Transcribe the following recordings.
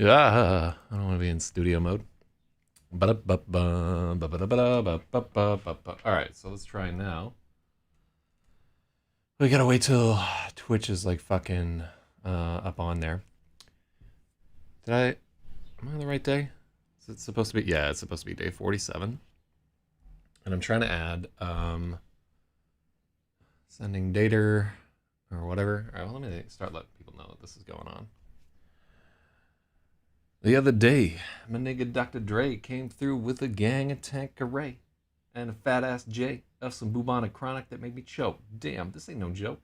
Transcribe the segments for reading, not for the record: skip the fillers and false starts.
Yeah, I don't want to be in studio mode. Alright, so let's try now. We gotta wait till Twitch is like fucking up on there. Am I on the right day? Is it supposed to be? Yeah, it's supposed to be day 47. And I'm trying to add sending data or whatever. Alright, well, let me start letting people know that this is going on. The other day, my nigga Dr. Dre came through with a gang of Tanqueray and a fat ass J of some bubonic chronic that made me choke. Damn, this ain't no joke.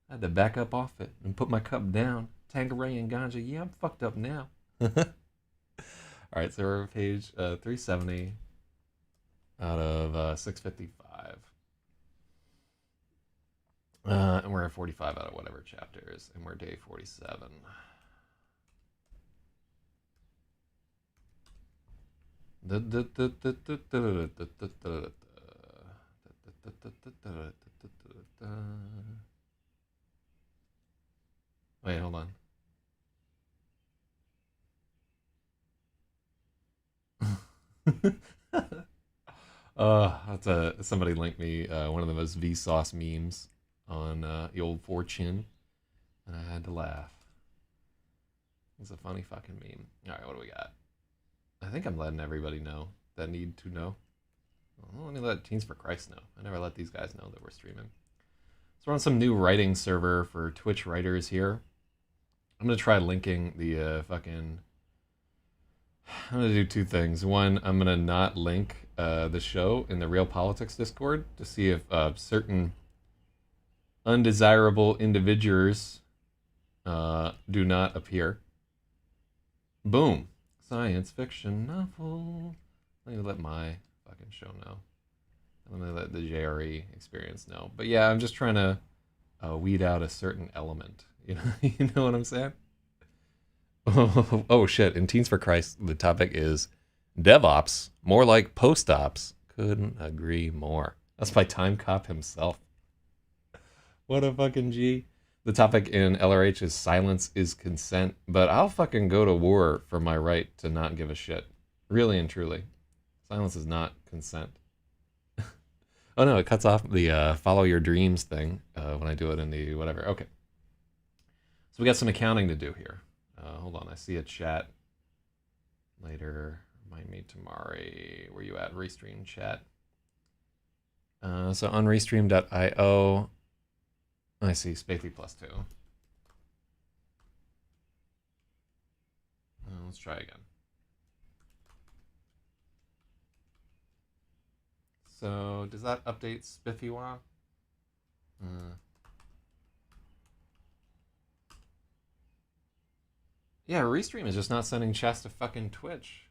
I had to back up off it and put my cup down. Tanqueray and ganja, yeah, I'm fucked up now. Alright, so we're at page 370 out of 655. And we're at 45 out of whatever chapters, and we're day 47. Wait, hold on. Somebody linked me one of the most Vsauce memes on the old 4chan, and I had to laugh. It's a funny fucking meme. All right, what do we got? I think I'm letting everybody know that need to know. Well, let me let Teens for Christ know. I never let these guys know that we're streaming. So we're on some new writing server for Twitch writers here. I'm gonna try linking the fucking. I'm gonna do two things. One, I'm gonna not link the show in the Real Politics Discord to see if certain undesirable individuals do not appear. Boom. Science fiction novel. Let me let my fucking show know. Let me let the JRE experience know. But yeah, I'm just trying to weed out a certain element. You know, you know what I'm saying? Oh shit! In Teens for Christ, the topic is DevOps, more like post-ops. Couldn't agree more. That's by Time Cop himself. What a fucking G. The topic in LRH is silence is consent, but I'll fucking go to war for my right to not give a shit. Really and truly. Silence is not consent. Oh no, it cuts off the follow your dreams thing when I do it in the whatever. Okay. So we got some accounting to do here. Hold on, I see a chat later. Remind me tomorrow. Where you at? Restream chat. So on restream.io, I see Spathy +2. Let's try again. So does that update Spiffywa? Yeah, Restream is just not sending chats to fucking Twitch.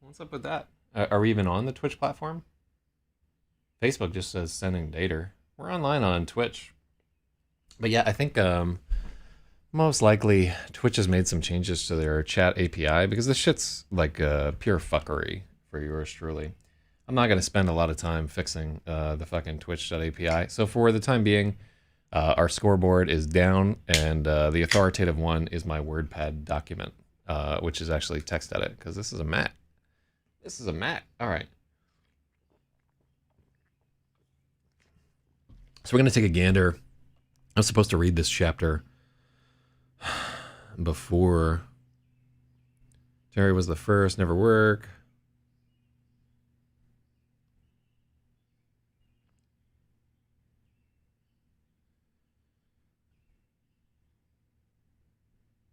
What's up with that? Are we even on the Twitch platform? Facebook just says sending data. We're online on Twitch. But yeah, I think most likely Twitch has made some changes to their chat API because this shit's like pure fuckery for yours truly. I'm not going to spend a lot of time fixing the fucking Twitch.api. So for the time being, our scoreboard is down, and the authoritative one is my WordPad document, which is actually text edit, because this is a Mac. This is a Mac. All right. So we're going to take a gander. I was supposed to read this chapter before. Terry was the first, never work.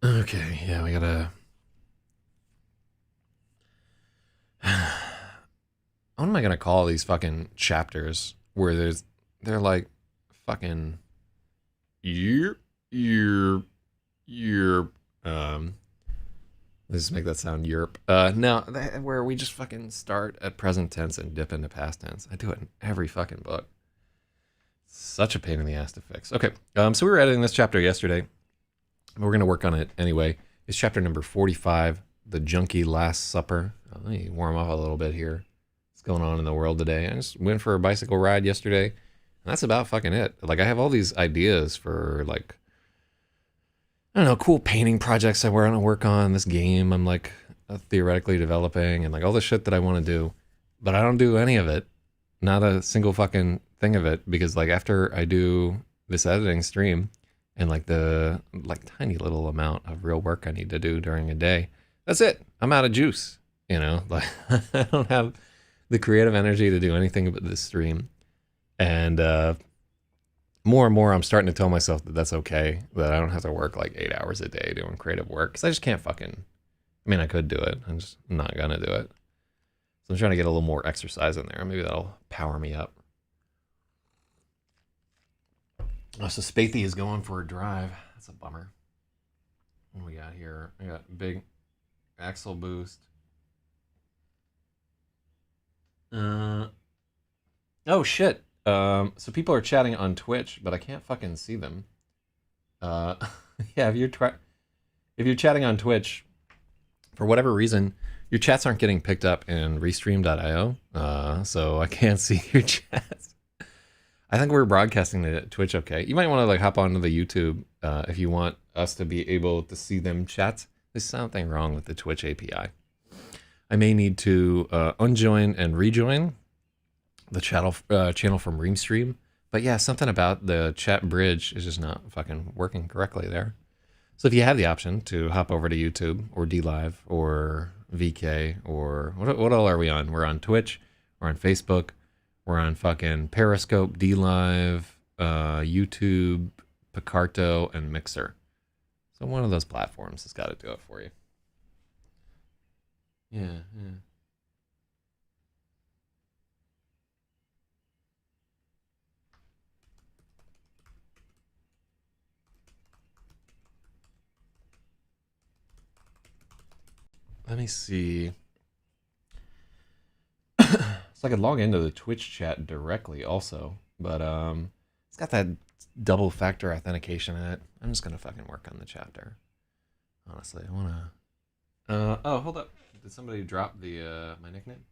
Okay, yeah, we gotta. What am I gonna call these fucking chapters where they're like fucking year. Let's just make that sound Europe. No, where we just fucking start at present tense and dip into past tense. I do it in every fucking book. Such a pain in the ass to fix. Okay, so we were editing this chapter yesterday. But we're gonna work on it anyway. It's chapter number 45, The Junkie Last Supper. Let me warm up a little bit here. What's going on in the world today? I just went for a bicycle ride yesterday, and that's about fucking it. Like, I have all these ideas for, like, I don't know, cool painting projects I want to work on, this game I'm like theoretically developing, and like all the shit that I want to do, but I don't do any of it. Not a single fucking thing of it, because like after I do this editing stream and like the like tiny little amount of real work I need to do during a day, that's it. I'm out of juice, you know? Like I don't have the creative energy to do anything but this stream. And more and more I'm starting to tell myself that that's okay, that I don't have to work like 8 hours a day doing creative work, because I just can't fucking, I mean, I could do it, I'm just not gonna do it. So I'm trying to get a little more exercise in there. Maybe that'll power me up. Oh, so Spathy is going for a drive. That's a bummer. What do we got here? I got big axle boost. Oh shit. So people are chatting on Twitch, but I can't fucking see them. Yeah, if you're chatting on Twitch, for whatever reason, your chats aren't getting picked up in restream.io, so I can't see your chats. I think we're broadcasting to Twitch okay. You might want to like hop onto the YouTube if you want us to be able to see them chats. There's something wrong with the Twitch API. I may need to unjoin and rejoin the channel from Restream. But yeah, something about the chat bridge is just not fucking working correctly there. So if you have the option to hop over to YouTube or DLive or VK or what all are we on? We're on Twitch, we're on Facebook, we're on fucking Periscope, DLive, YouTube, Picarto, and Mixer. So one of those platforms has got to do it for you. Yeah. Let me see. So I could log into the Twitch chat directly also, but it's got that double factor authentication in it. I'm just gonna fucking work on the chapter. Honestly, I wanna. Oh, hold up. Did somebody drop the my nickname?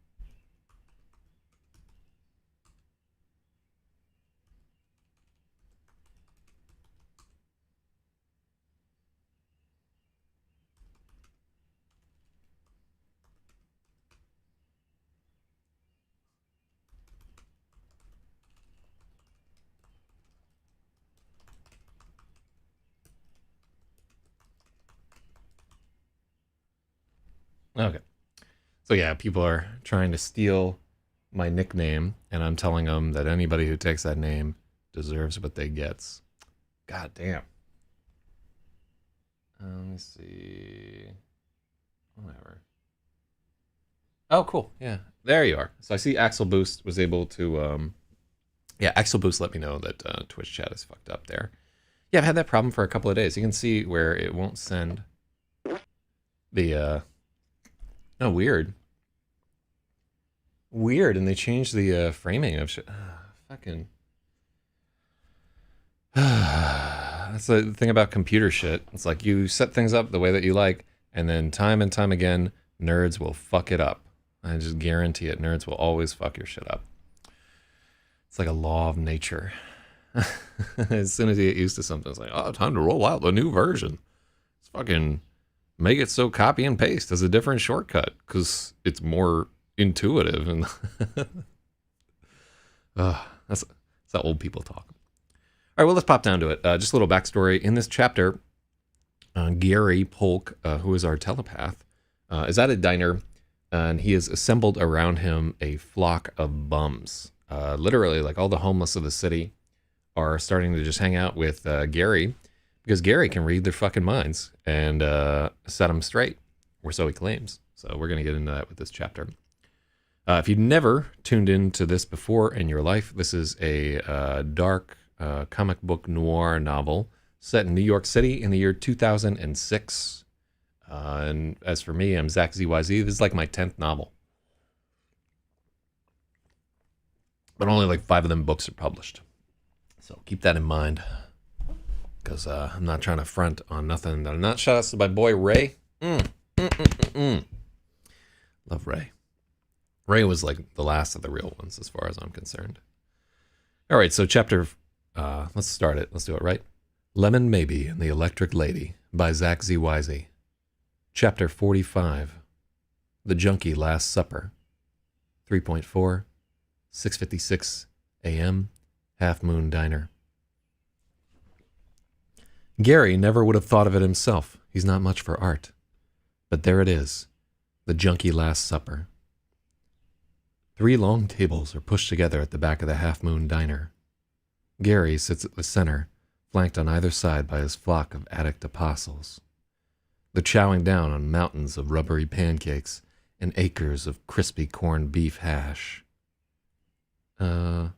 Okay. So yeah, people are trying to steal my nickname, and I'm telling them that anybody who takes that name deserves what they gets. God damn. Let me see. Whatever. Oh, cool. Yeah, there you are. So I see Axel Boost was able to. Yeah, Axel Boost let me know that Twitch chat is fucked up there. Yeah, I've had that problem for a couple of days. You can see where it won't send the. Oh, weird. Weird, and they changed the framing of shit. Fucking. That's the thing about computer shit. It's like you set things up the way that you like, and then time and time again, nerds will fuck it up. I just guarantee it. Nerds will always fuck your shit up. It's like a law of nature. As soon as you get used to something, it's like, oh, time to roll out the new version. It's fucking make it so copy and paste is a different shortcut because it's more intuitive. And that's how old people talk. All right, well, let's pop down to it. Just a little backstory. In this chapter, Gary Polk, who is our telepath, is at a diner, and he has assembled around him a flock of bums. Literally, like all the homeless of the city are starting to just hang out with Gary, because Gary can read their fucking minds and set them straight, or so he claims. So we're going to get into that with this chapter. If you've never tuned into this before in your life, this is a dark comic book noir novel set in New York City in the year 2006. And as for me, I'm Zak Zyz. This is like my 10th novel. But only like 5 of them books are published. So keep that in mind. Because I'm not trying to front on nothing that I'm not. Shout out to my boy Ray. Love Ray. Ray was like the last of the real ones as far as I'm concerned. All right, so chapter, let's start it. Let's do it right. Lemon Maybe and the Electric Lady by Zak Zyz. Chapter 45. The Junkie Last Supper. 3.4, 6:56 a.m., Half Moon Diner. Gary never would have thought of it himself. He's not much for art. But there it is. The Junkie Last Supper. 3 long tables are pushed together at the back of the Half Moon Diner. Gary sits at the center, flanked on either side by his flock of addict apostles. They're chowing down on mountains of rubbery pancakes and acres of crispy corned beef hash. Let's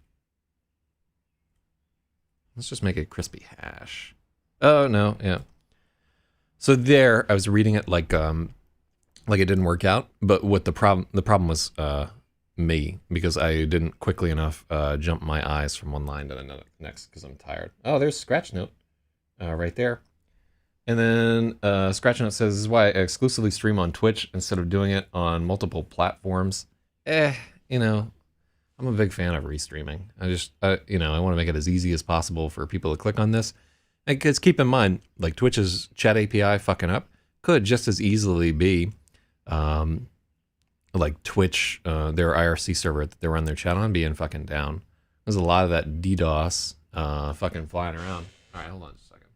just make it crispy hash. Oh, no, yeah. So there, I was reading it like it didn't work out, but what the problem was me, because I didn't quickly enough jump my eyes from one line to the next because I'm tired. Oh, there's Scratch Note right there. And then Scratch Note says, this is why I exclusively stream on Twitch instead of doing it on multiple platforms. I'm a big fan of restreaming. I want to make it as easy as possible for people to click on this. Because keep in mind, like Twitch's chat API fucking up could just as easily be like Twitch, their IRC server that they run their chat on being fucking down. There's a lot of that DDoS fucking flying around. All right, hold on just a second.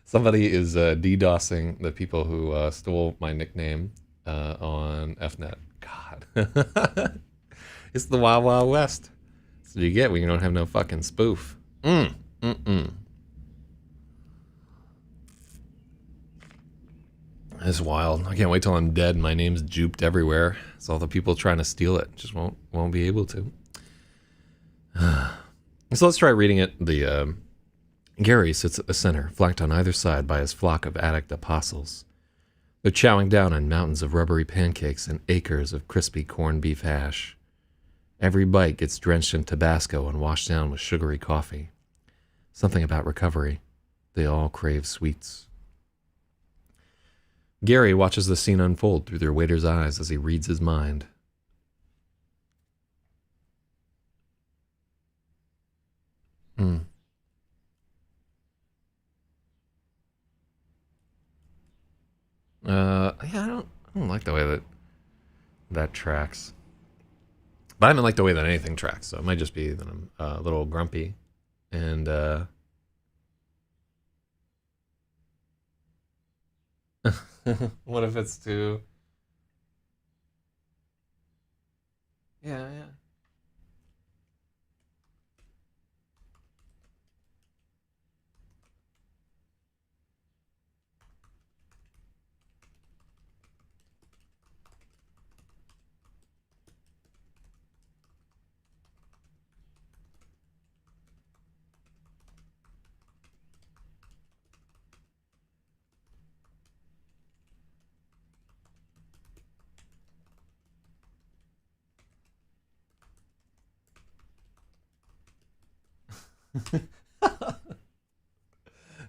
Somebody is DDoSing the people who stole my nickname on FNet. God. It's the Wild Wild West. That's what you get when you don't have no fucking spoof. It's wild. I can't wait till I'm dead and my name's juped everywhere. It's all the people trying to steal it. Just won't be able to. So let's try reading it. Gary sits at the center, flanked on either side by his flock of addict apostles. They're chowing down on mountains of rubbery pancakes and acres of crispy corned beef hash. Every bite gets drenched in Tabasco and washed down with sugary coffee. Something about recovery. They all crave sweets. Gary watches the scene unfold through their waiter's eyes as he reads his mind. I don't like the way that tracks. But I don't like the way that anything tracks, so it might just be that I'm a little grumpy. And, what if it's too... Yeah.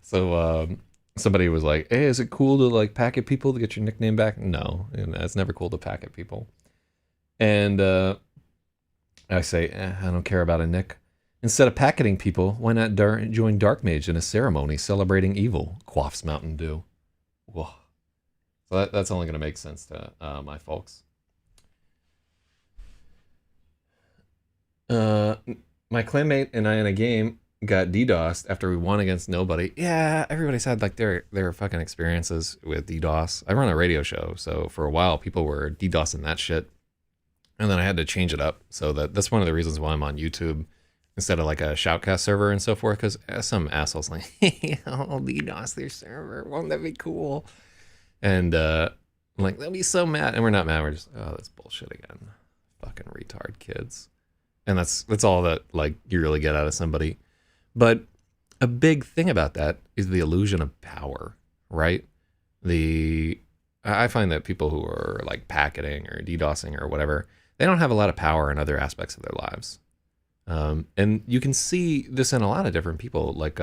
So somebody was like, hey, is it cool to like packet people to get your nickname back? No, it's never cool to packet people. And I say, I don't care about a nick. Instead of packeting people, why not join Dark Mage in a ceremony celebrating evil? Quaffs Mountain Dew. Whoa. So that's only going to make sense to my folks. My clanmate and I in a game got DDoSed after we won against nobody. Yeah, everybody's had like their fucking experiences with DDoS. I run a radio show, so for a while people were DDoSing that shit. And then I had to change it up. So that's one of the reasons why I'm on YouTube instead of like a Shoutcast server and so forth, because some assholes like, hey, I'll DDoS their server. Won't that be cool? And I'm like, they'll be so mad. And we're not mad. We're just, oh, that's bullshit again. Fucking retard kids. And that's all that like you really get out of somebody. But a big thing about that is the illusion of power, right? I find that people who are like packeting or DDoSing or whatever, they don't have a lot of power in other aspects of their lives. And you can see this in a lot of different people, like,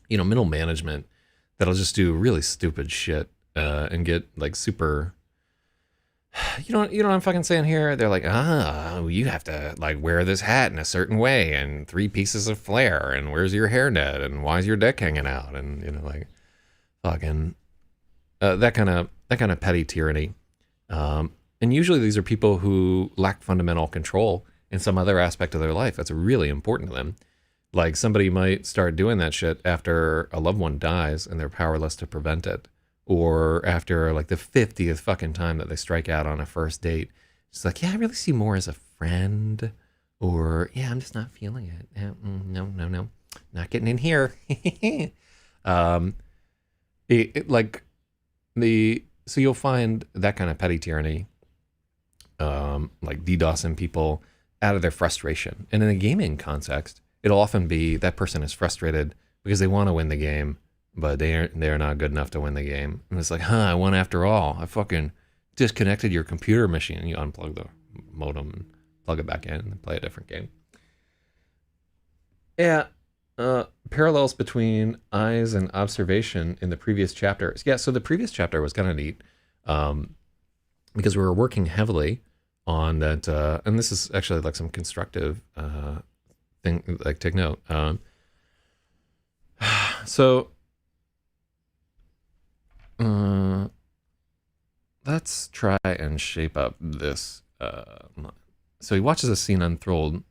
middle management that'll just do really stupid shit and get like super you know what I'm fucking saying here? They're like, you have to like wear this hat in a certain way and 3 pieces of flair and where's your hairnet and why is your dick hanging out and you know like fucking that kind of petty tyranny. And usually these are people who lack fundamental control in some other aspect of their life that's really important to them. Like somebody might start doing that shit after a loved one dies and they're powerless to prevent it. Or after like the 50th fucking time that they strike out on a first date. It's like, yeah, I really see more as a friend. Or, yeah, I'm just not feeling it. No. Not getting in here. So you'll find that kind of petty tyranny, like DDoSing people out of their frustration. And in a gaming context, it'll often be that person is frustrated because they want to win the game, but they're not good enough to win the game. And it's like, I won after all. I fucking disconnected your computer machine. You unplug the modem and plug it back in and play a different game. Yeah. Parallels between eyes and observation in the previous chapter. Yeah, so the previous chapter was kind of neat because we were working heavily on that, and this is actually like some constructive thing, like take note. So let's try and shape up this. So he watches a scene unfold.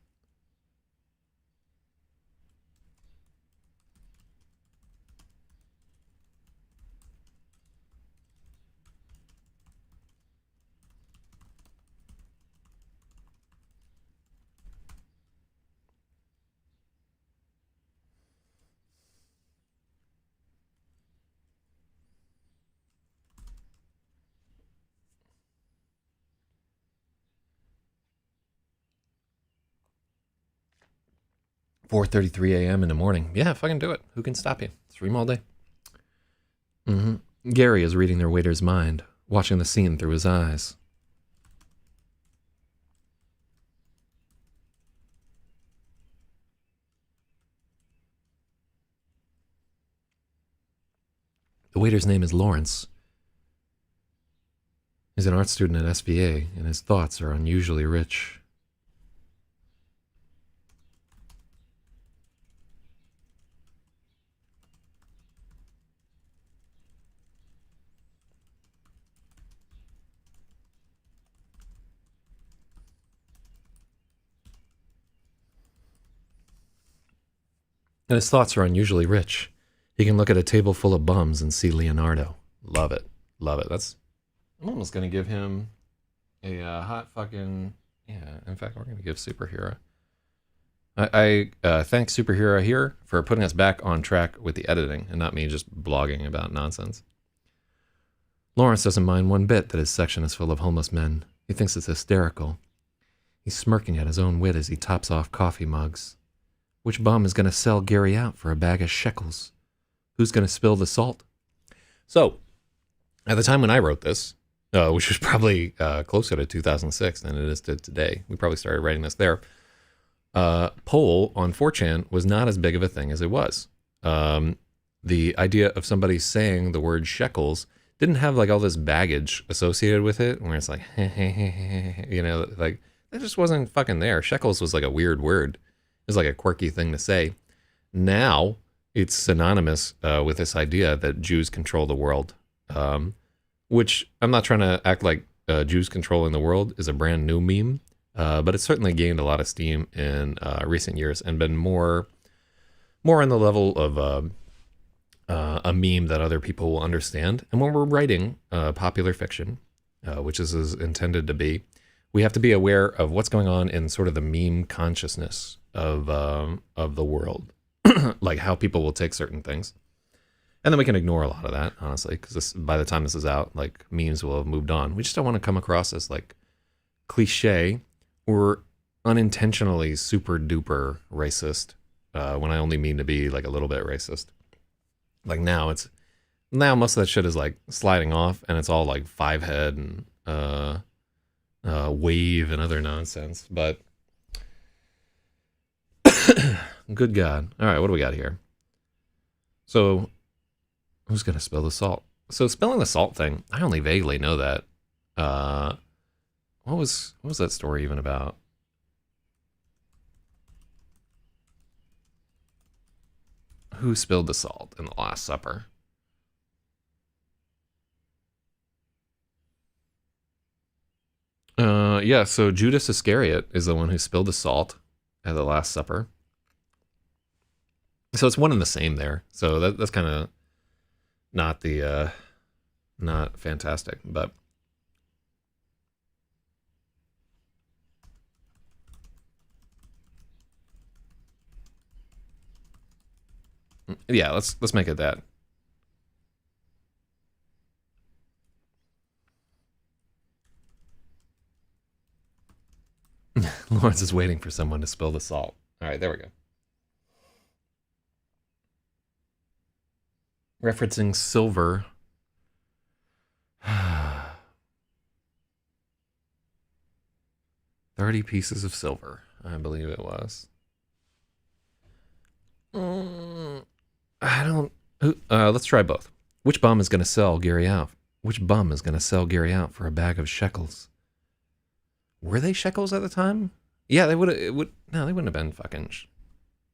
$4:33 a.m. in the morning. Yeah, fucking do it. Who can stop you? Stream all day. Gary is reading their waiter's mind, watching the scene through his eyes. The waiter's name is Lawrence. He's an art student at SVA, and his thoughts are unusually rich. And his thoughts are unusually rich. He can look at a table full of bums and see Leonardo. Love it. Love it. I'm almost going to give him a hot fucking... Yeah, in fact, we're going to give Superhero. I thank Superhero here for putting us back on track with the editing and not me just blogging about nonsense. Lawrence doesn't mind one bit that his section is full of homeless men. He thinks it's hysterical. He's smirking at his own wit as he tops off coffee mugs. Which bum is going to sell Gary out for a bag of shekels? Who's going to spill the salt? So, at the time when I wrote this, which was probably closer to 2006 than it is to today, we probably started writing this there, poll on 4chan was not as big of a thing as it was. The idea of somebody saying the word shekels didn't have like all this baggage associated with it, where it's like, you know, like, it just wasn't fucking there. Shekels was like a weird word. It was like a quirky thing to say. Now, it's synonymous with this idea that Jews control the world, which I'm not trying to act like Jews controlling the world is a brand new meme, but it's certainly gained a lot of steam in recent years and been more on the level of a meme that other people will understand. And when we're writing popular fiction, which is intended to be, we have to be aware of what's going on in sort of the meme consciousness of the world, like how people will take certain things. And then we can ignore a lot of that, honestly, because by the time this is out, like, memes will have moved on. We just don't want to come across as, like, cliche or unintentionally super duper racist when I only mean to be, like, a little bit racist. Like, now most of that shit is, like, sliding off, and it's all, like, five head and wave and other nonsense. But, good God. All right, what do we got here? So, who's going to spill the salt? So spilling the salt thing, I only vaguely know that. What was that story even about? Who spilled the salt in the Last Supper? Yeah, so Judas Iscariot is the one who spilled the salt at the Last Supper. So it's one and the same there. So that's kind of not the not fantastic, but yeah, let's make it that. Lawrence is waiting for someone to spill the salt. All right, there we go. Referencing silver. 30 pieces of silver, I believe it was. I don't... let's try both. Which bum is going to sell Gary out? Which bum is going to sell Gary out for a bag of shekels? Were they shekels at the time? Yeah, they would have... No, they wouldn't have been fucking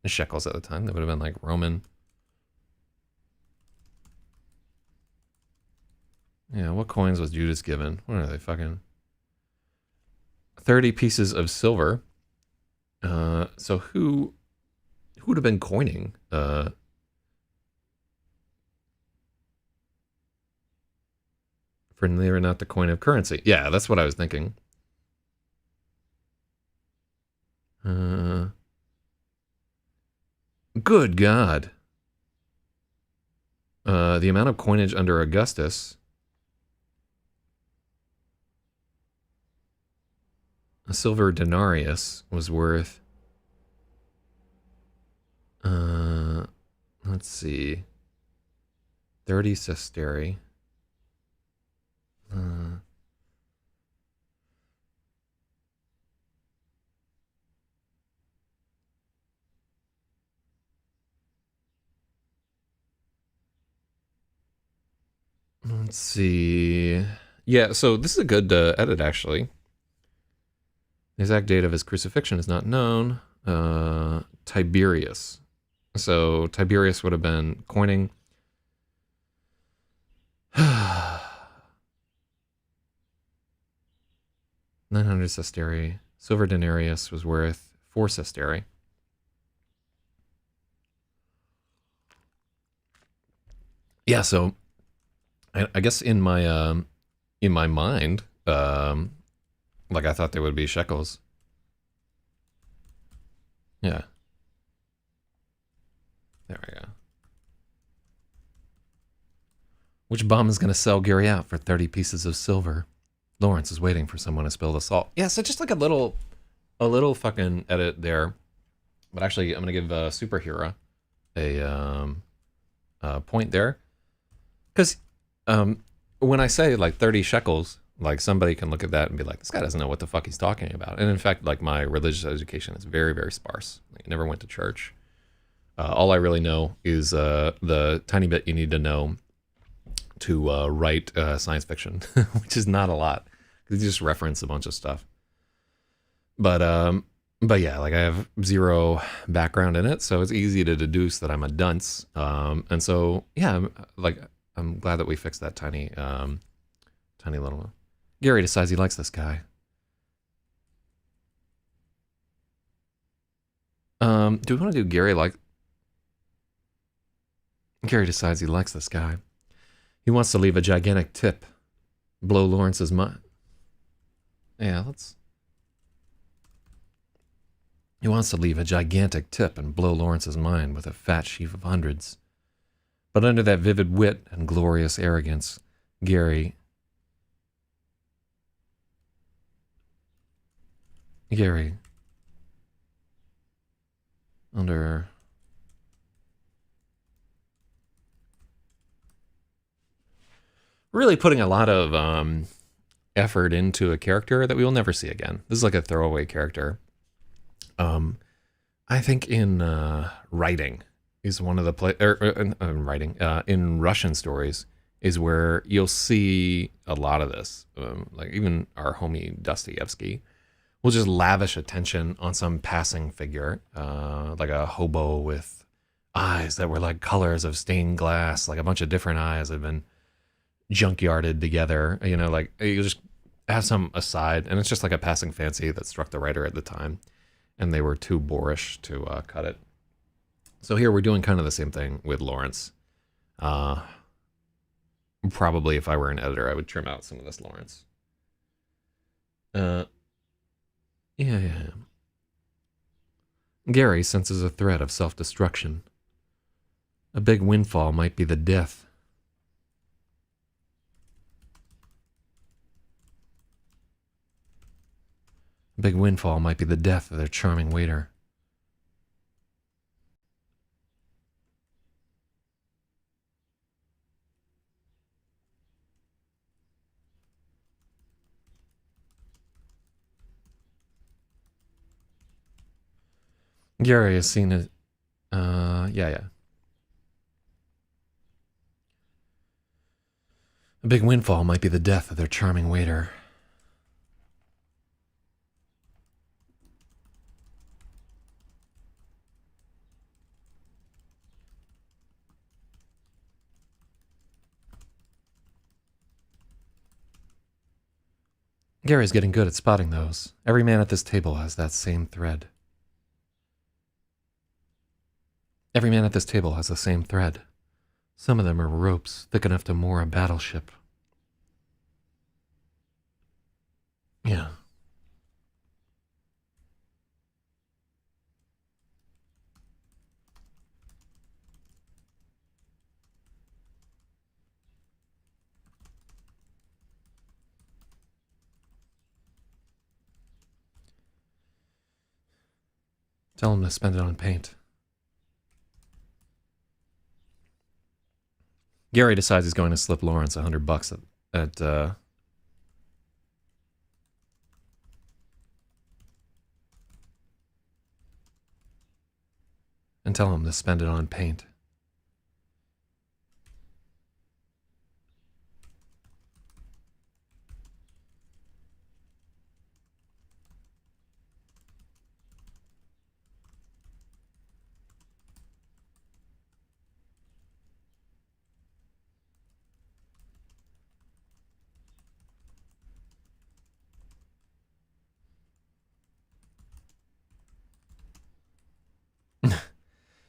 shekels at the time. They would have been like Roman... Yeah, what coins was Judas given? What are they fucking... 30 pieces of silver. So who would have been coining? For near not the coin of currency. Yeah, that's what I was thinking. Good God. The amount of coinage under Augustus... A silver denarius was worth, let's see, 30 sestertii. Let's see. Yeah, so this is a good edit, actually. The exact date of his crucifixion is not known. Tiberius. So Tiberius would have been coining. 900 sestertii. Silver denarius was worth 4 sestertii. Yeah, so I guess in my mind, like I thought they would be shekels. Yeah. There we go. Which bum is going to sell Gary out for 30 pieces of silver? Lawrence is waiting for someone to spill the salt. Yeah, so just like a little fucking edit there. But actually, I'm going to give Superhero a point there. Because when I say like 30 shekels, like somebody can look at that and be like, this guy doesn't know what the fuck he's talking about. And in fact, like my religious education is very, very sparse. Like, I never went to church. All I really know is the tiny bit you need to know to write science fiction, which is not a lot. Because you just reference a bunch of stuff. But yeah, like I have zero background in it, so it's easy to deduce that I'm a dunce. And so yeah, I'm glad that we fixed that tiny little. Gary decides he likes this guy. Do we want to do Gary like? Gary decides he likes this guy. He wants to leave a gigantic tip, blow Lawrence's mind. Yeah, let's. He wants to leave a gigantic tip and blow Lawrence's mind with a fat sheaf of hundreds. But under that vivid wit and glorious arrogance, Gary under really putting a lot of effort into a character that we will never see again. This is like a throwaway character. I think in writing is one of the in Russian stories is where you'll see a lot of this. Like even our homie Dostoevsky will just lavish attention on some passing figure, like a hobo with eyes that were like colors of stained glass, like a bunch of different eyes have been junkyarded together. You know, like you just have some aside, and it's just like a passing fancy that struck the writer at the time, and they were too boorish to cut it. So here we're doing kind of the same thing with Lawrence. Probably if I were an editor, I would trim out some of this Lawrence. Yeah. Gary senses a threat of self-destruction. A big windfall might be the death. A big windfall might be the death of their charming waiter. Gary has seen it. Yeah. A big windfall might be the death of their charming waiter. Gary's getting good at spotting those. Every man at this table has that same thread. Every man at this table has the same thread. Some of them are ropes thick enough to moor a battleship. Yeah. Tell him to spend it on paint. Gary decides he's going to slip Lawrence $100 at and tell him to spend it on paint.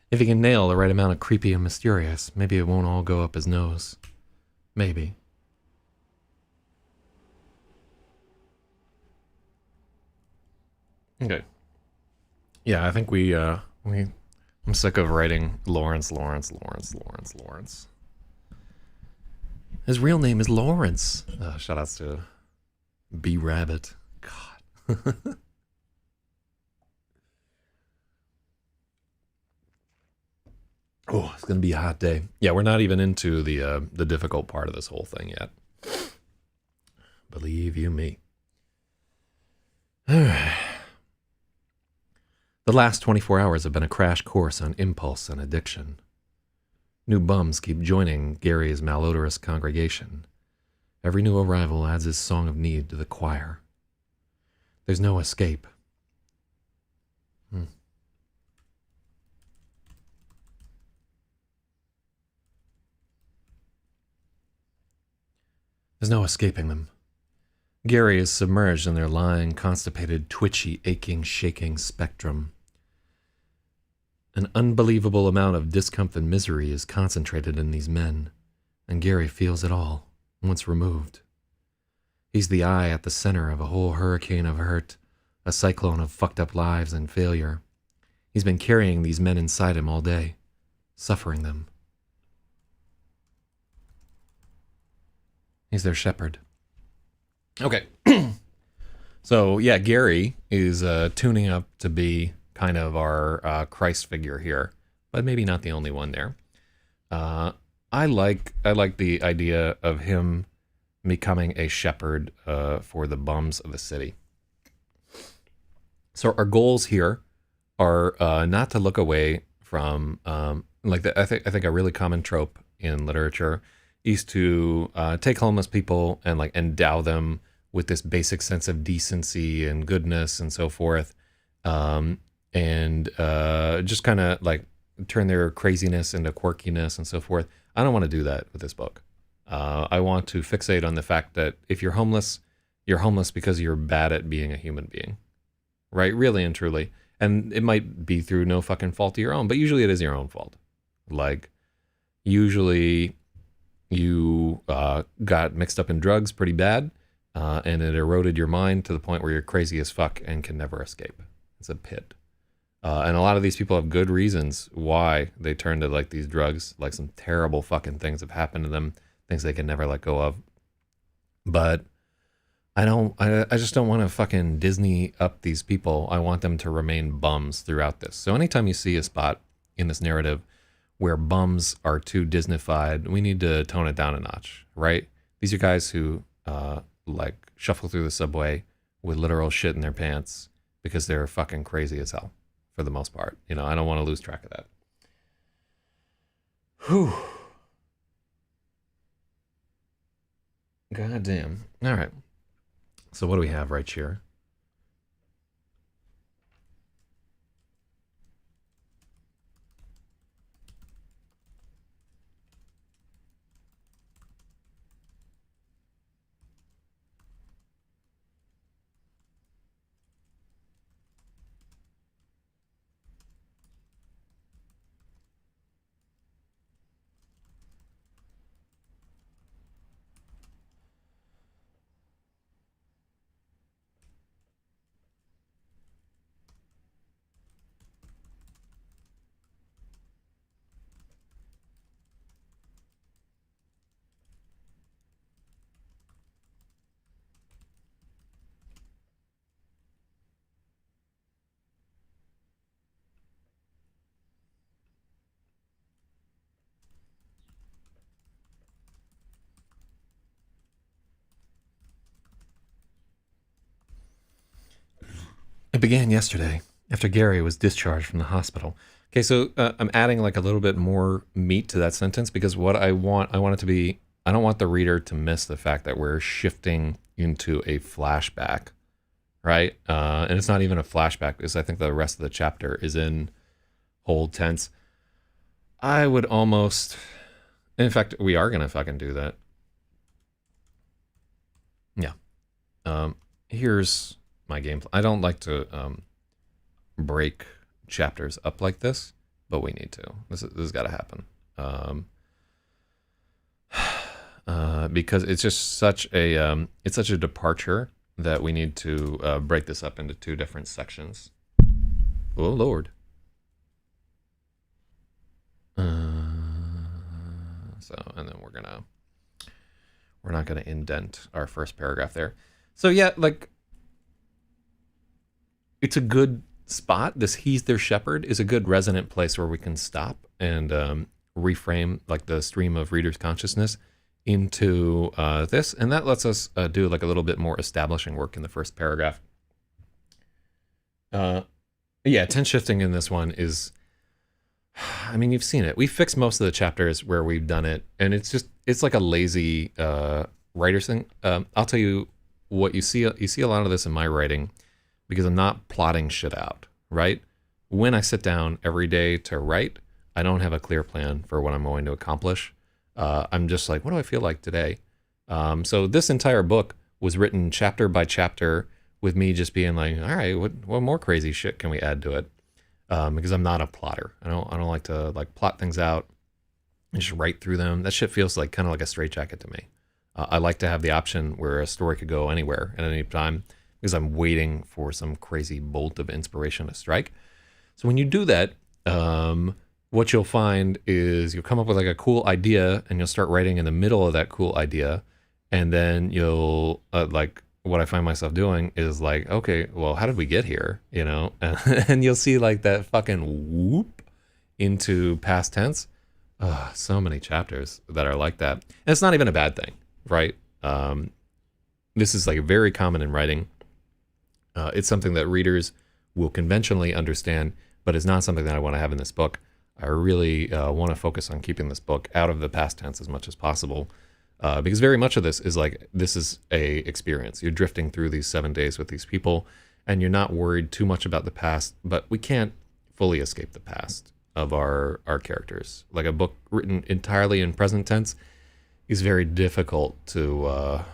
If he can nail the right amount of creepy and mysterious, maybe it won't all go up his nose. Maybe. Okay. Yeah, I think I'm sick of writing Lawrence. His real name is Lawrence. Shoutouts to B Rabbit. God. Oh, it's gonna be a hot day. Yeah, we're not even into the difficult part of this whole thing yet. Believe you me. The last 24 hours have been a crash course on impulse and addiction. New bums keep joining Gary's malodorous congregation. Every new arrival adds his song of need to the choir. There's no escape. There's no escaping them. Gary is submerged in their lying, constipated, twitchy, aching, shaking spectrum. An unbelievable amount of discomfort and misery is concentrated in these men, and Gary feels it all, once removed. He's the eye at the center of a whole hurricane of hurt, a cyclone of fucked up lives and failure. He's been carrying these men inside him all day, suffering them. He's their shepherd. Okay. So, yeah, Gary is tuning up to be kind of our Christ figure here, but maybe not the only one there. I like the idea of him becoming a shepherd for the bums of the city. So our goals here are not to look away from I think a really common trope in literature used to take homeless people and like endow them with this basic sense of decency and goodness and so forth, and just kind of like turn their craziness into quirkiness and so forth. I don't want to do that with this book. I want to fixate on the fact that if you're homeless because you're bad at being a human being, right? Really and truly. And it might be through no fucking fault of your own, but usually it is your own fault. Like, usually you got mixed up in drugs pretty bad, and it eroded your mind to the point where you're crazy as fuck and can never escape. It's a pit. And a lot of these people have good reasons why they turn to like these drugs. Like some terrible fucking things have happened to them, things they can never let go of. But I just don't want to fucking Disney up these people. I want them to remain bums throughout this. So anytime you see a spot in this narrative where bums are too Disneyfied, we need to tone it down a notch, right? These are guys who like shuffle through the subway with literal shit in their pants because they're fucking crazy as hell for the most part. You know, I don't want to lose track of that. Whew. God damn. All right. So what do we have right here? It began yesterday after Gary was discharged from the hospital. Okay, so I'm adding like a little bit more meat to that sentence because what I want it to be, I don't want the reader to miss the fact that we're shifting into a flashback, right? And it's not even a flashback because I think the rest of the chapter is in hold tense. I would almost, in fact, we are going to fucking do that. Yeah. Here's my game plan. I don't like to break chapters up like this, but we need to. This has got to happen. Because it's just such a departure that we need to break this up into two different sections. Oh Lord. So, and then we're not gonna indent our first paragraph there. So yeah, like, it's a good spot. This "he's their shepherd" is a good resonant place where we can stop and reframe like the stream of readers' consciousness into this, and that lets us do like a little bit more establishing work in the first paragraph. Yeah, tense shifting in this one is, I mean, you've seen it. We fixed most of the chapters where we've done it, and it's like a lazy writer's thing. I'll tell you what you see. You see a lot of this in my writing because I'm not plotting shit out, right? When I sit down every day to write, I don't have a clear plan for what I'm going to accomplish. I'm just like, what do I feel like today? So this entire book was written chapter by chapter with me just being like, all right, what more crazy shit can we add to it? Because I'm not a plotter. I don't like to like plot things out and just write through them. That shit feels like kind of like a straitjacket to me. I like to have the option where a story could go anywhere at any time because I'm waiting for some crazy bolt of inspiration to strike. So when you do that, what you'll find is you'll come up with like a cool idea and you'll start writing in the middle of that cool idea. And then you'll like, what I find myself doing is like, okay, well, how did we get here? You know, and you'll see like that fucking whoop into past tense. So many chapters that are like that. And it's not even a bad thing, right? This is like very common in writing. It's something that readers will conventionally understand, but it's not something that I want to have in this book. I really want to focus on keeping this book out of the past tense as much as possible, because very much of this is like, this is a experience. You're drifting through these 7 days with these people, and you're not worried too much about the past, but we can't fully escape the past of our characters. Like a book written entirely in present tense is very difficult to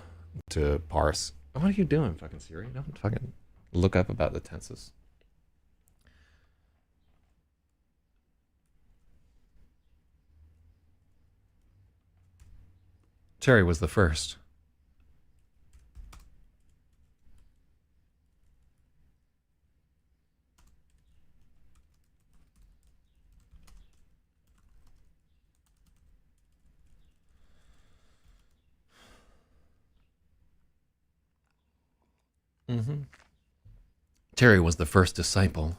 parse. What are you doing, fucking Siri? Don't fucking look up about the tenses. Terry was the first. Mm-hmm. Terry was the first disciple.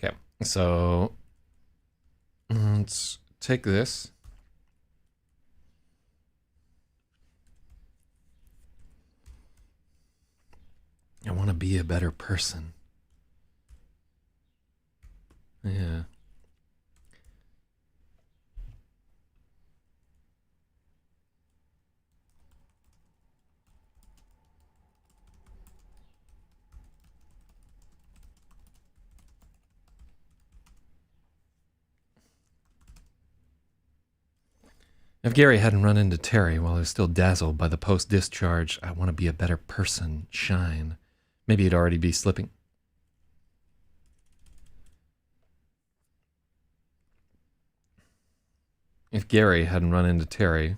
Okay, so let's take this. I want to be a better person. Yeah. If Gary hadn't run into Terry while he was still dazzled by the post-discharge, I want to be a better person shine, maybe he'd already be slipping. If Gary hadn't run into Terry,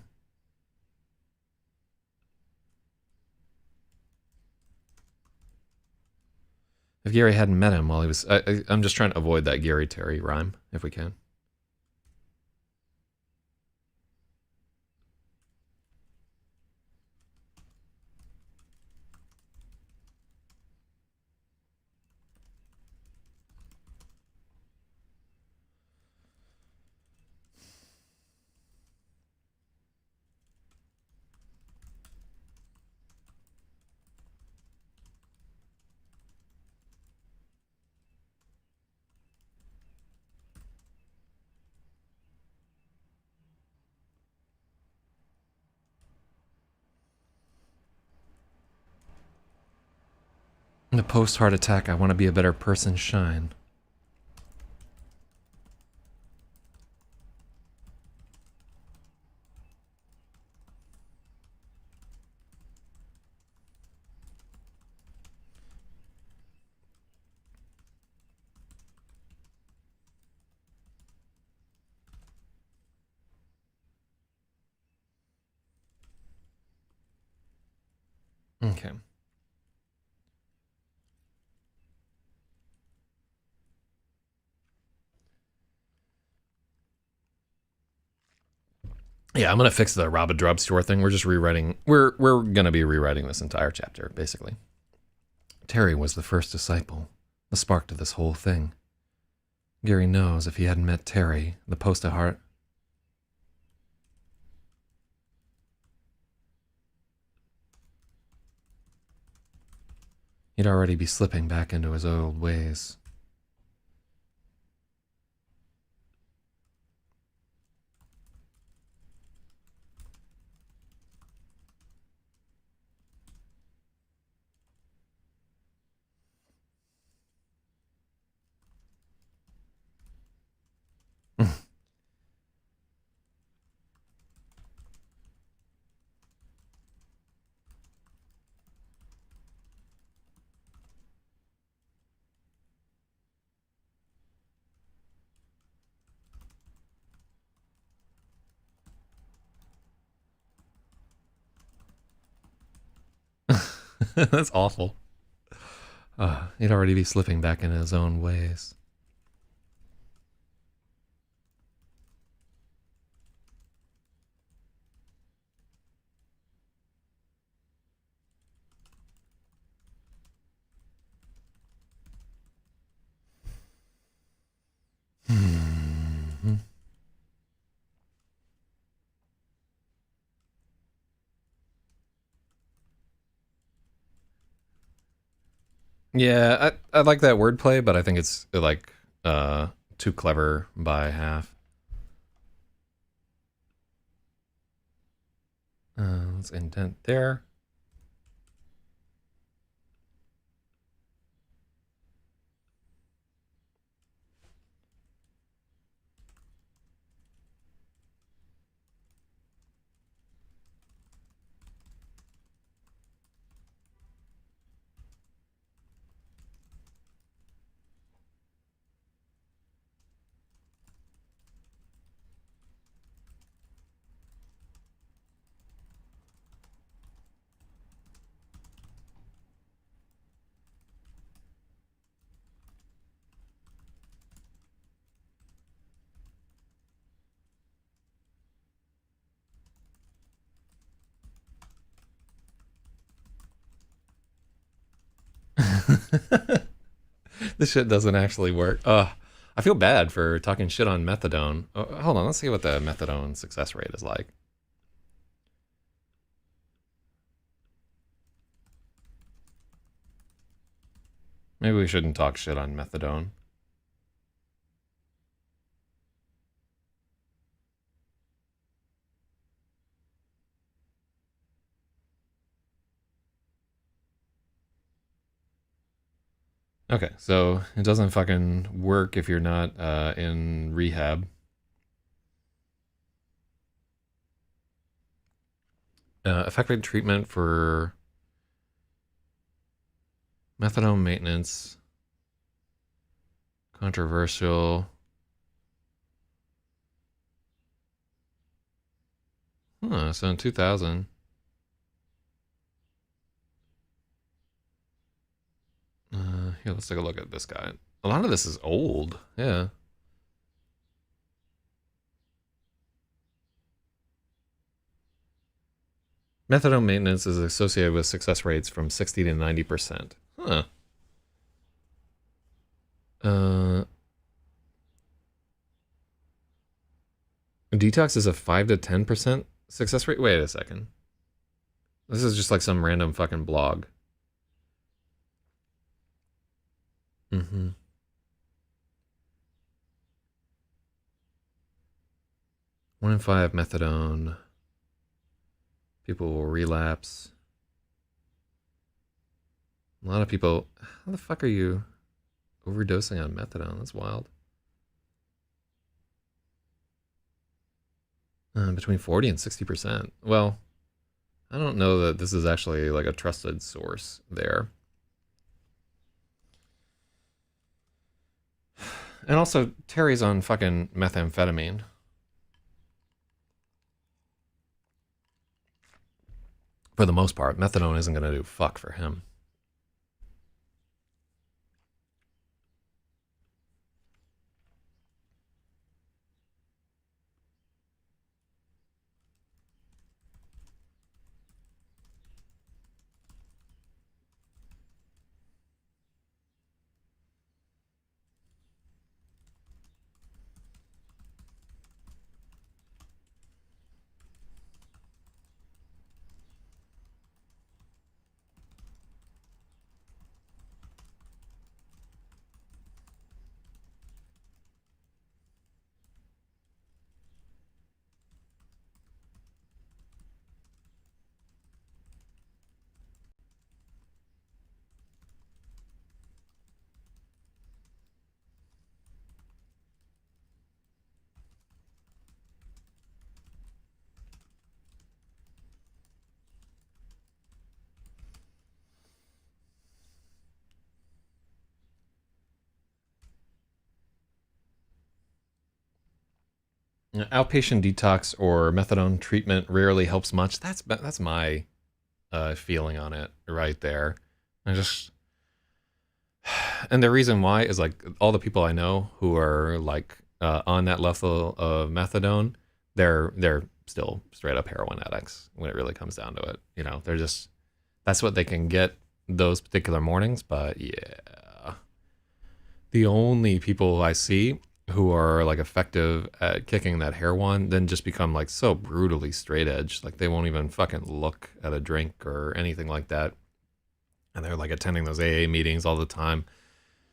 if Gary hadn't met him while he was... I'm just trying to avoid that Gary-Terry rhyme, if we can. In the post-heart attack, I want to be a better person shine. Okay. Yeah, I'm gonna fix the Rob a Drub Store thing. We're just rewriting. We're gonna be rewriting this entire chapter, basically. Terry was the first disciple, the spark to this whole thing. Gary knows if he hadn't met Terry, the post-heart... he'd already be slipping back into his old ways. That's awful. He'd already be slipping back into his own ways. Yeah, I like that wordplay, but I think it's like too clever by half. Let's indent there. This shit doesn't actually work. I feel bad for talking shit on methadone. Hold on, let's see what the methadone success rate is like. Maybe we shouldn't talk shit on methadone. Okay, so it doesn't fucking work if you're not in rehab. Effective treatment for methadone maintenance. Controversial. So in 2000. Here, let's take a look at this guy. A lot of this is old. Yeah. Methadone maintenance is associated with success rates from 60 to 90%. Huh. Detox is a 5 to 10% success rate? Wait a second. This is just like some random fucking blog. Mm-hmm. One in 5 methadone. People will relapse. A lot of people. How the fuck are you overdosing on methadone? That's wild. Between 40 and 60%. Well, I don't know that this is actually like a trusted source there. And also, Terry's on fucking methamphetamine. For the most part, methadone isn't going to do fuck for him. Outpatient detox or methadone treatment rarely helps much. That's my feeling on it right there. I just, and the reason why is like all the people I know who are like on that level of methadone, they're still straight up heroin addicts when it really comes down to it. You know, they're just, that's what they can get those particular mornings. But yeah, the only people I see who are like effective at kicking that heroin then just become like so brutally straight edge. Like they won't even fucking look at a drink or anything like that. And they're like attending those AA meetings all the time.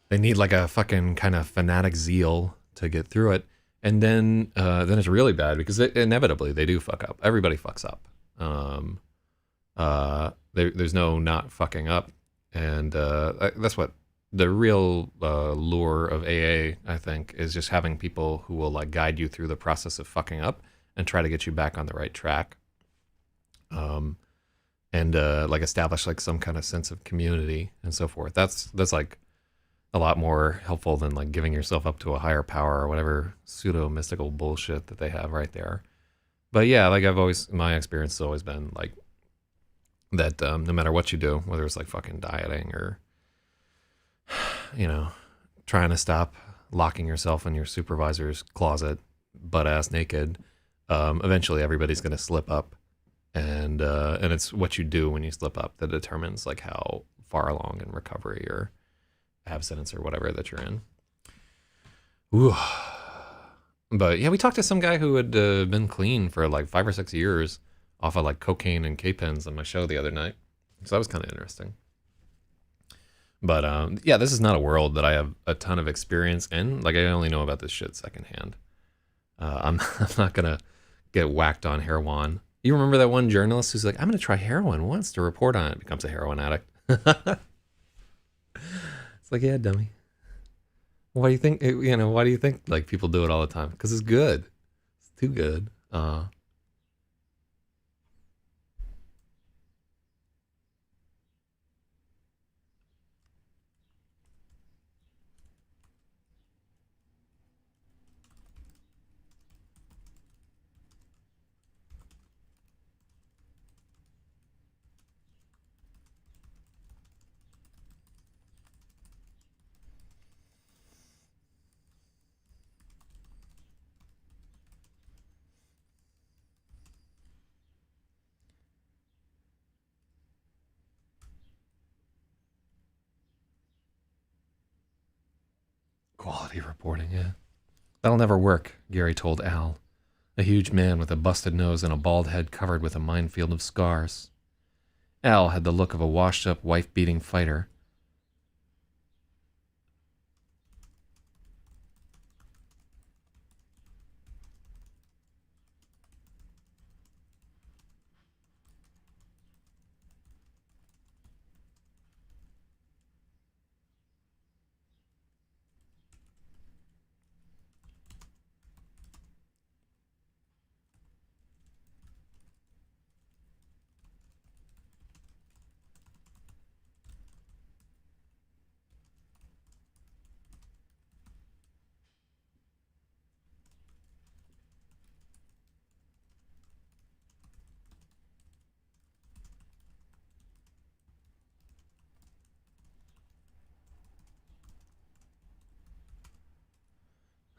They need like a fucking kind of fanatic zeal to get through it. And then it's really bad because inevitably they do fuck up. Everybody fucks up. There's no not fucking up. And that's what the real lure of AA, I think, is just having people who will like guide you through the process of fucking up and try to get you back on the right track. And like establish like some kind of sense of community and so forth. That's like a lot more helpful than like giving yourself up to a higher power or whatever pseudo mystical bullshit that they have right there. But yeah, like I've always, my experience has always been like that. No matter what you do, whether it's like fucking dieting or, you know, trying to stop locking yourself in your supervisor's closet, butt ass naked, eventually everybody's going to slip up. And it's what you do when you slip up that determines like how far along in recovery or abstinence or whatever that you're in. Ooh. But yeah, we talked to some guy who had been clean for like 5 or 6 years off of like cocaine and K-pens on my show the other night. So that was kind of interesting. But yeah, this is not a world that I have a ton of experience in. Like I only know about this shit secondhand. I'm not gonna get whacked on heroin. You remember that one journalist who's like, I'm going to try heroin once to report on it, becomes a heroin addict. It's like, yeah, dummy. Why do you think, why do you think like people do it all the time? Because it's good. It's too good. Quality reporting, yeah. That'll never work, Gary told Al, a huge man with a busted nose and a bald head covered with a minefield of scars. Al had the look of a washed-up, wife-beating fighter.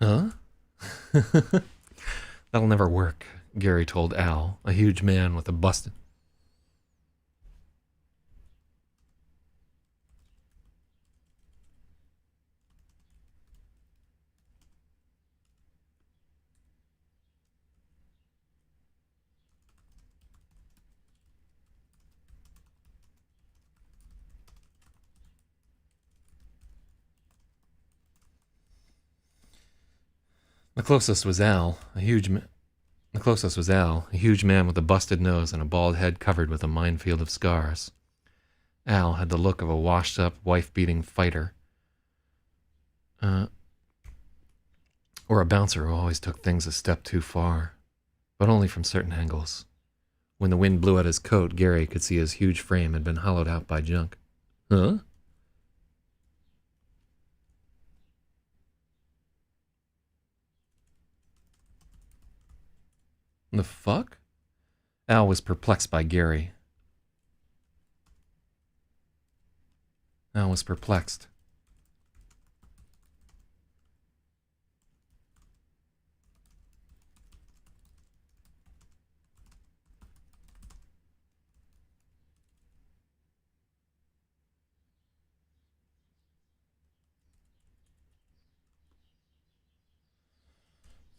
Huh? That'll never work, Gary told Al, a huge man with a busted... The closest was Al, a huge man with a busted nose and a bald head covered with a minefield of scars. Al had the look of a washed-up, wife-beating fighter. Or a bouncer who always took things a step too far, but only from certain angles. When the wind blew at his coat, Gary could see his huge frame had been hollowed out by junk. Huh? The fuck? Al was perplexed by Gary. Al was perplexed.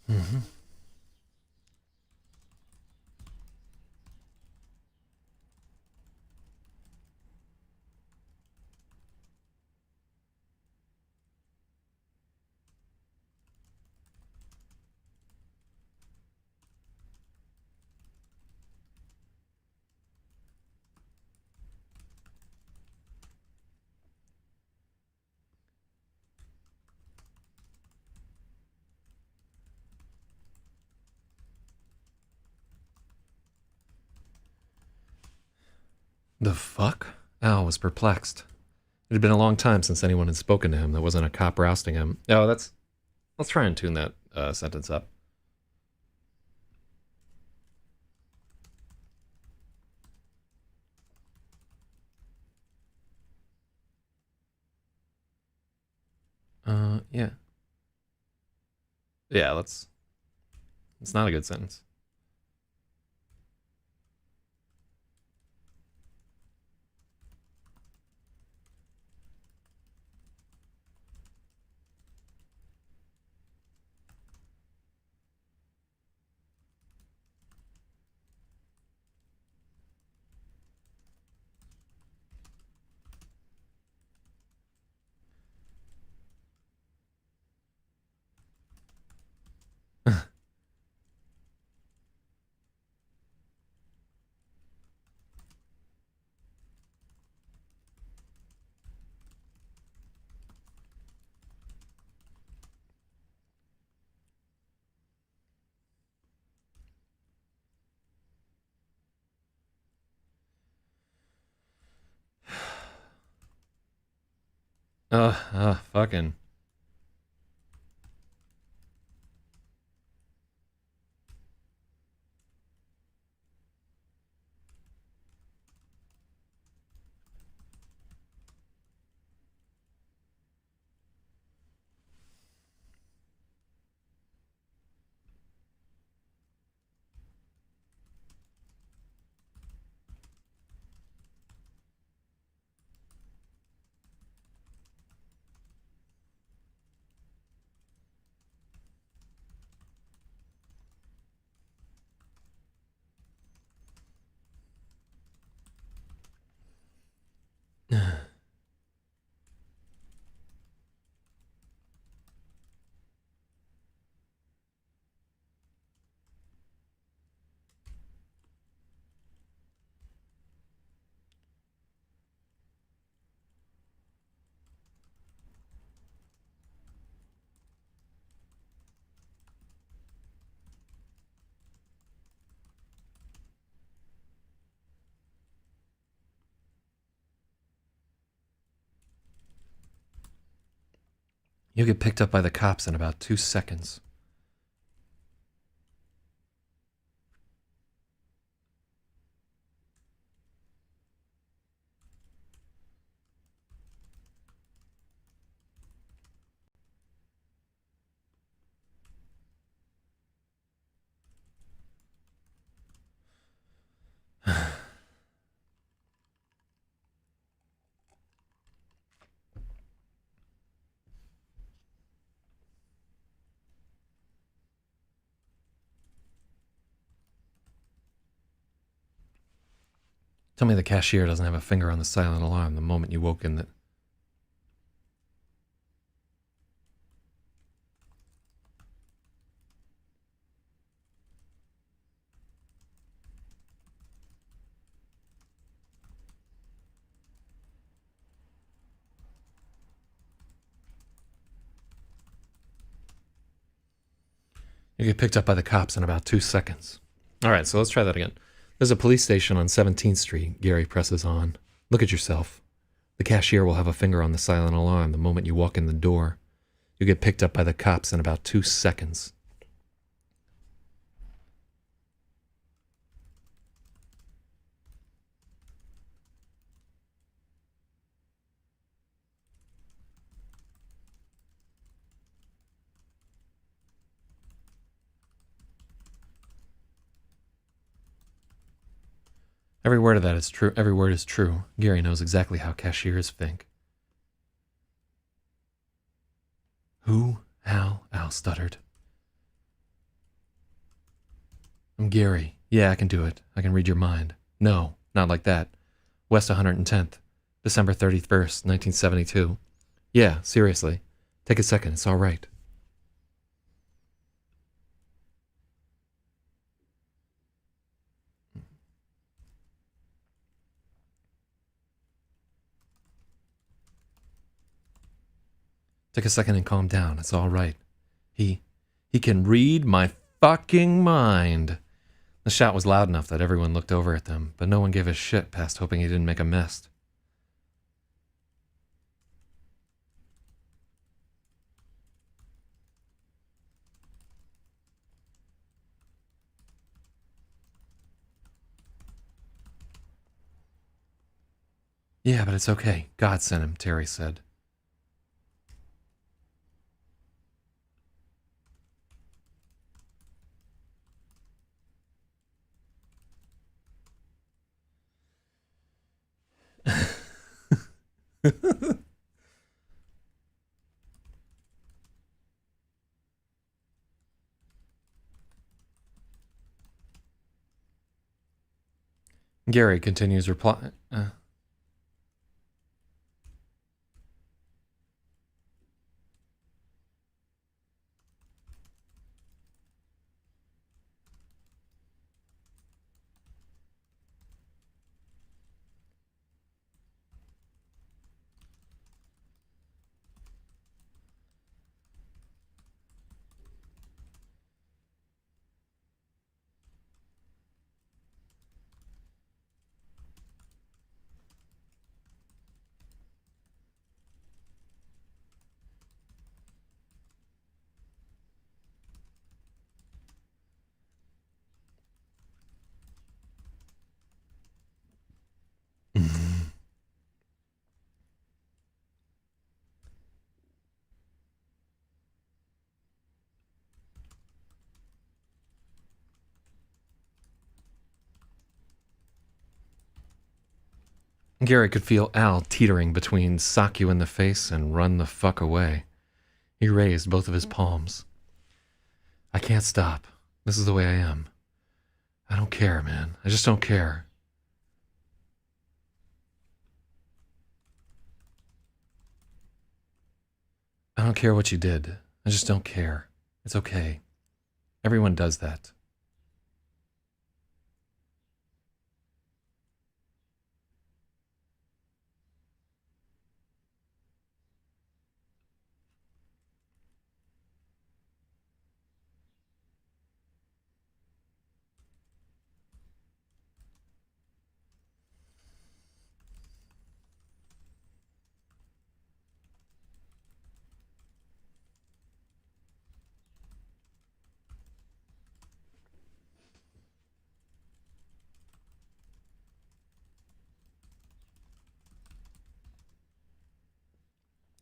Mm-hmm. The fuck? Al was perplexed. It had been a long time since anyone had spoken to him that wasn't a cop rousting him. Oh, let's try and tune that sentence up. Yeah. Yeah, it's not a good sentence. Fucking. You get picked up by the cops in about 2 seconds. Tell me the cashier doesn't have a finger on the silent alarm the moment you woke in the... You get picked up by the cops in about 2 seconds. All right, so let's try that again. There's a police station on 17th Street. Gary presses on. Look at yourself. The cashier will have a finger on the silent alarm the moment you walk in the door. You get picked up by the cops in about 2 seconds. Every word of that is true. Every word is true. Gary knows exactly how cashiers think. Who? How? Al stuttered. I'm Gary. Yeah, I can do it. I can read your mind. No, not like that. West 110th, December 31st, 1972. Yeah, seriously. Take a second, it's all right. Take a second and calm down, it's all right. He can read my fucking mind. The shout was loud enough that everyone looked over at them, but no one gave a shit past hoping he didn't make a mess. Yeah, but it's okay. God sent him, Terry said. Gary continues reply. Gary could feel Al teetering between sock you in the face and run the fuck away. He raised both of his palms. I can't stop. This is the way I am. I don't care, man. I just don't care. I don't care what you did. I just don't care. It's okay. Everyone does that.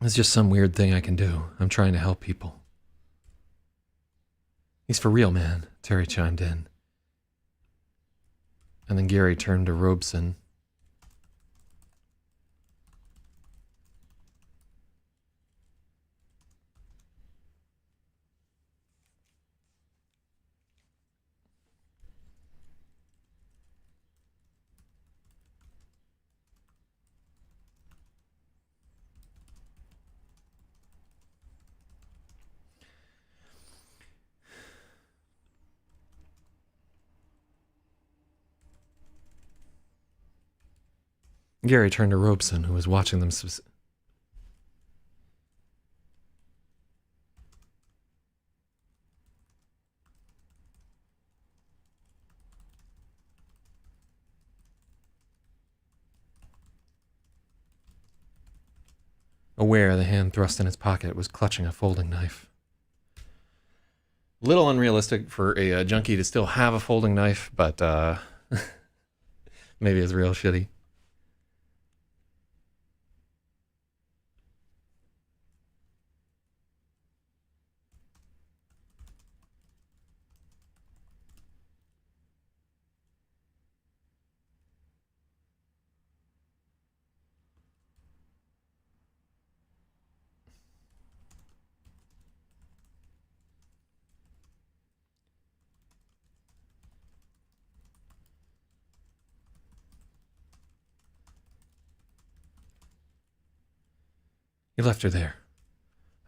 It's just some weird thing I can do. I'm trying to help people. He's for real, man, Terry chimed in. And then Gary turned to Robeson. Gary turned to Robeson, who was watching them. Aware the hand thrust in his pocket was clutching a folding knife. Little unrealistic for a junkie to still have a folding knife, but maybe it's real shitty. You left her there.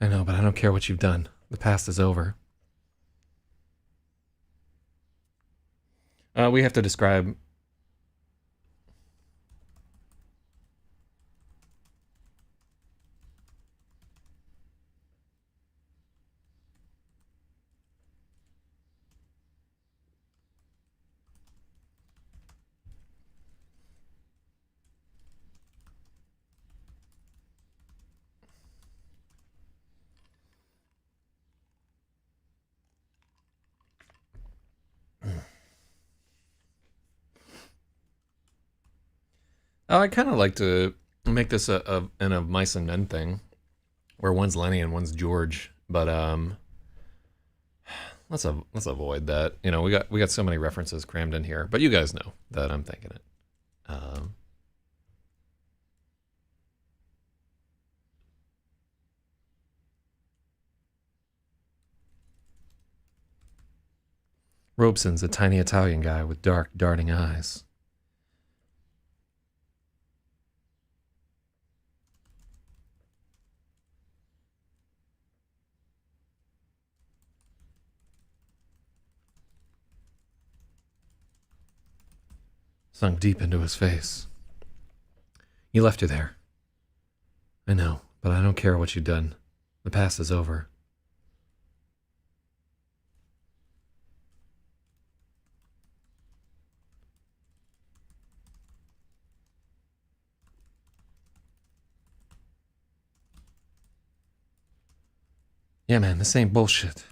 I know, but I don't care what you've done. The past is over. We have to describe... I kind of like to make this an of mice and men thing, where one's Lenny and one's George. But let's avoid that. You know, we got so many references crammed in here. But you guys know that I'm thinking it. Robeson's a tiny Italian guy with dark, darting eyes. Sunk deep into his face. You left her there. I know, but I don't care what you've done. The past is over. Yeah, man, this ain't bullshit.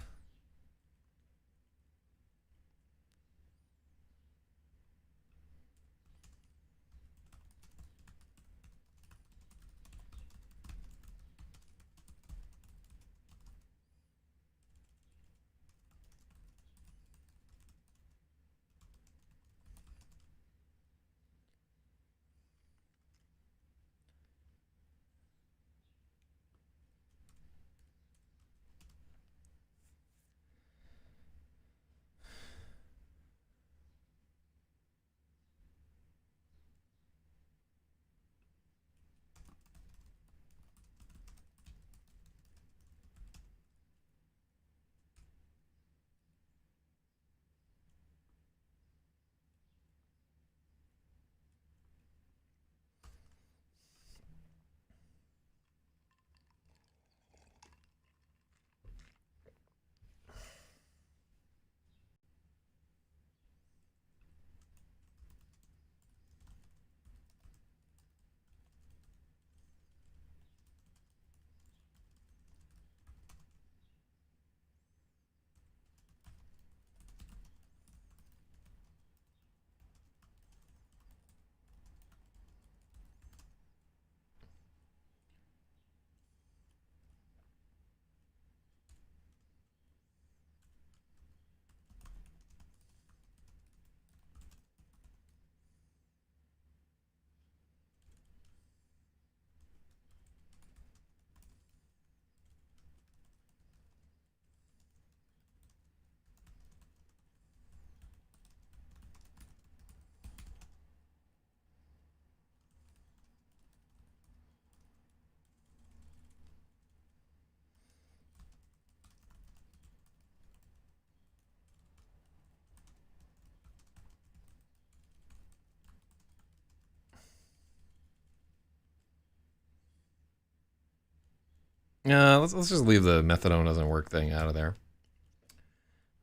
Yeah, let's just leave the methadone doesn't work thing out of there.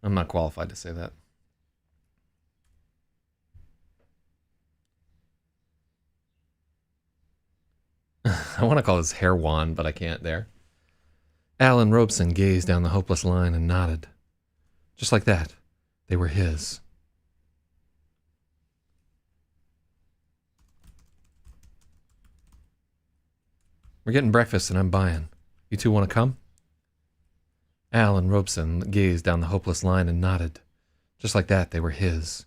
I'm not qualified to say that. I want to call this hair wand, but I can't there. Alan Robeson gazed down the hopeless line and nodded. Just like that, they were his. We're getting breakfast and I'm buying. You two want to come? Alan Robeson gazed down the hopeless line and nodded. Just like that, they were his.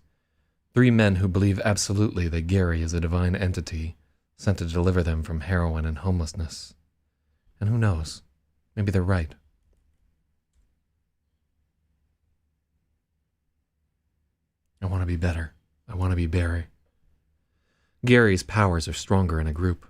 3 men who believe absolutely that Gary is a divine entity sent to deliver them from heroin and homelessness. And who knows? Maybe they're right. I want to be better. I want to be Barry. Gary's powers are stronger in a group.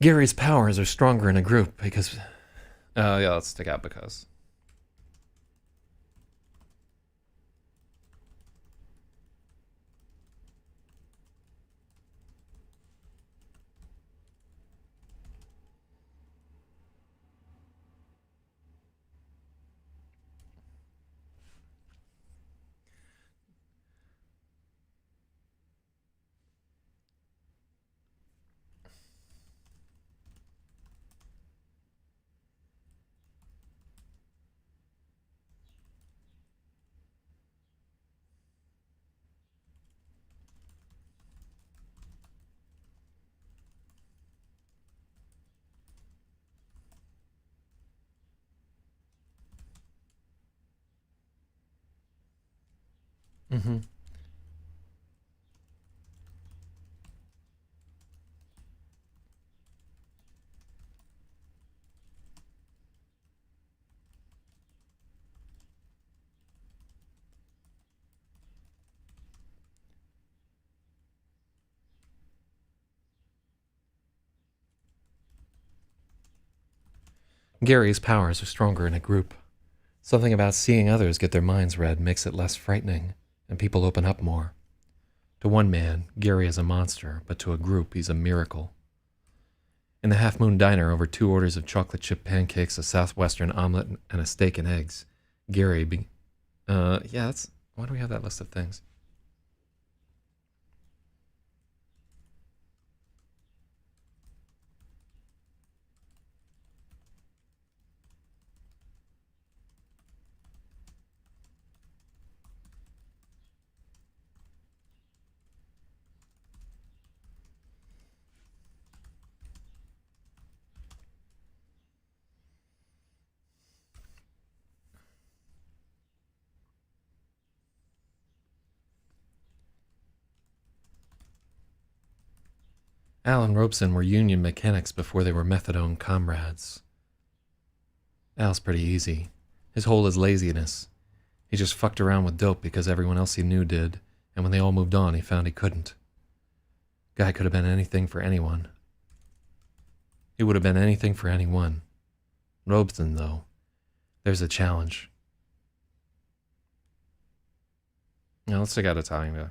Gary's powers are stronger in a group because... yeah, let's take out because. Mm-hmm. Gary's powers are stronger in a group. Something about seeing others get their minds read makes it less frightening, and people open up more. To one man, Gary is a monster, but to a group, he's a miracle. In the Half Moon Diner, over 2 orders of chocolate chip pancakes, a southwestern omelet, and a steak and eggs, Gary yeah, that's... Why do we have that list of things? Al and Robeson were union mechanics before they were methadone comrades. Al's pretty easy. His whole is laziness. He just fucked around with dope because everyone else he knew did, and when they all moved on, he found he couldn't. Guy could have been anything for anyone. He would have been anything for anyone. Robeson, though, there's a challenge. Now let's take out Italian guy.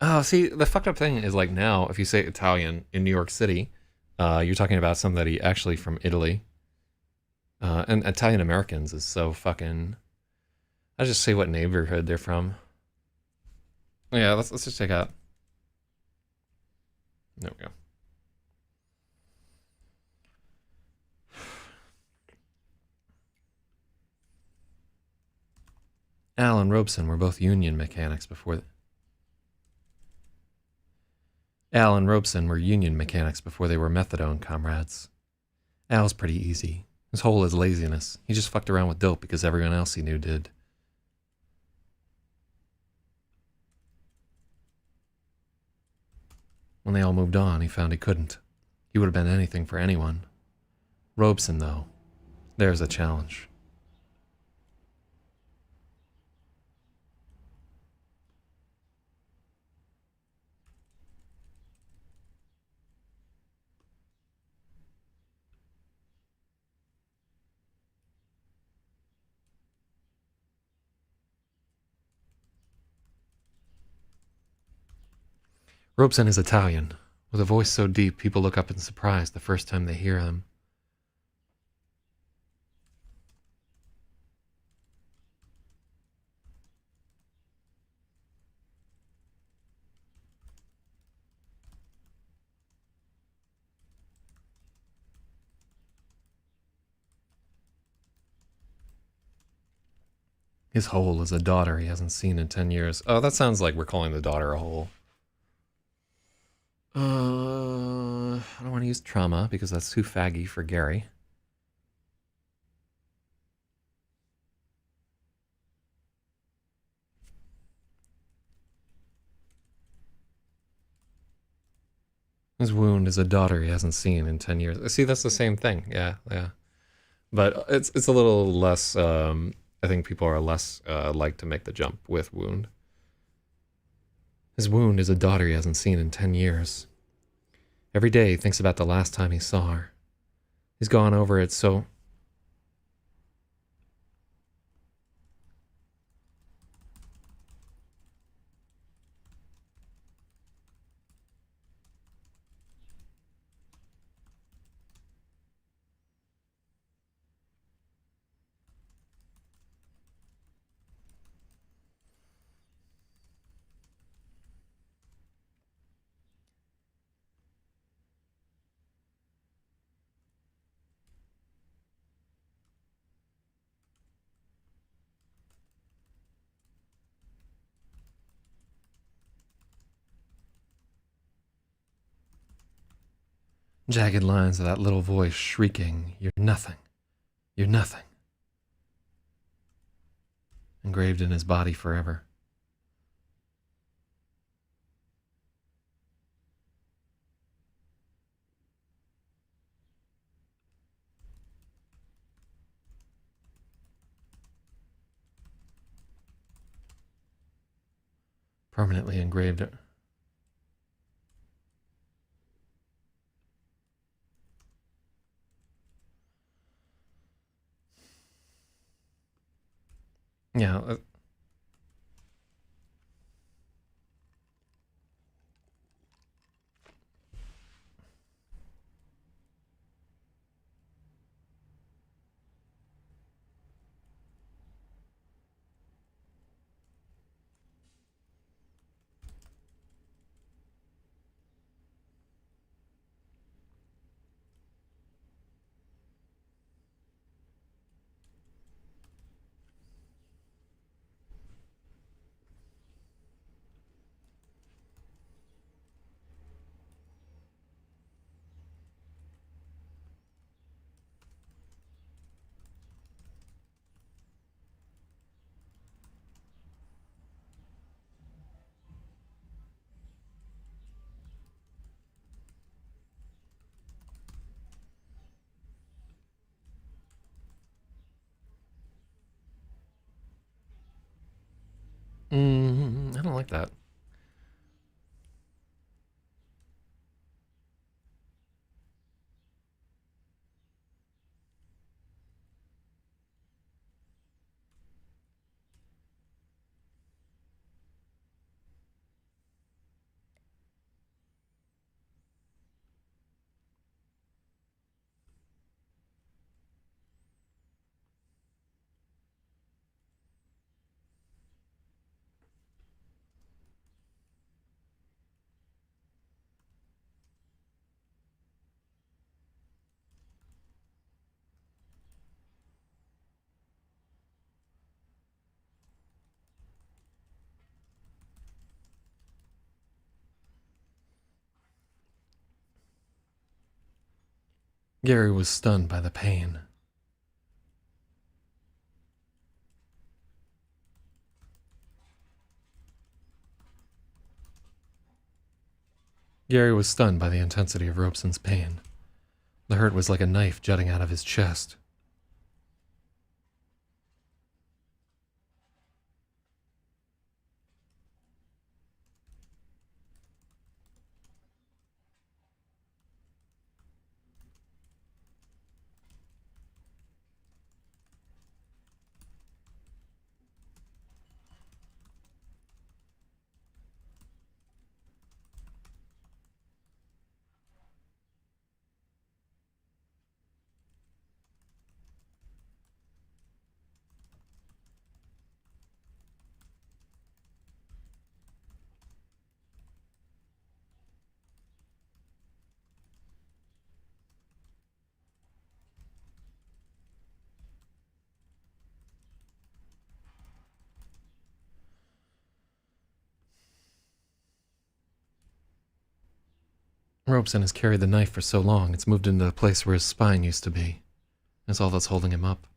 Oh, see, the fucked up thing is like now, if you say Italian in New York City, you're talking about somebody actually from Italy. And Italian Americans is so fucking... I'll just say what neighborhood they're from. Yeah, let's just take out... There we go. Al and Robeson were both union mechanics before... Al and Robeson were union mechanics before they were methadone comrades. Al's pretty easy. His whole is laziness. He just fucked around with dope because everyone else he knew did. When they all moved on, he found he couldn't. He would have been anything for anyone. Robeson, though, there's a challenge. Robeson is Italian, with a voice so deep people look up in surprise the first time they hear him. His hole is a daughter he hasn't seen in 10 years. Oh, that sounds like we're calling the daughter a hole. I don't want to use trauma because that's too faggy for Gary. His wound is a daughter he hasn't seen in 10 years. See, that's the same thing. Yeah, yeah. But it's a little less, I think people are less like to make the jump with wound. His wound is a daughter he hasn't seen in 10 years. Every day he thinks about the last time he saw her. He's gone over it so... Jagged lines of that little voice shrieking, "You're nothing. You're nothing." Engraved in his body forever. Permanently engraved. Yeah. I don't like that. Gary was stunned by the pain. Gary was stunned by the intensity of Robeson's pain. The hurt was like a knife jutting out of his chest. Robeson has carried the knife for so long, it's moved into the place where his spine used to be. That's all that's holding him up.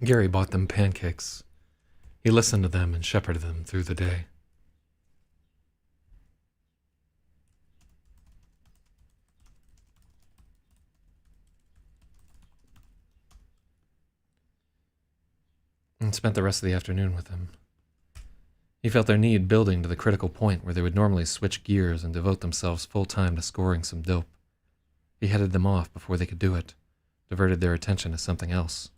Gary bought them pancakes. He listened to them and shepherded them through the day. And spent the rest of the afternoon with them. He felt their need building to the critical point where they would normally switch gears and devote themselves full time to scoring some dope. He headed them off before they could do it, diverted their attention to something else.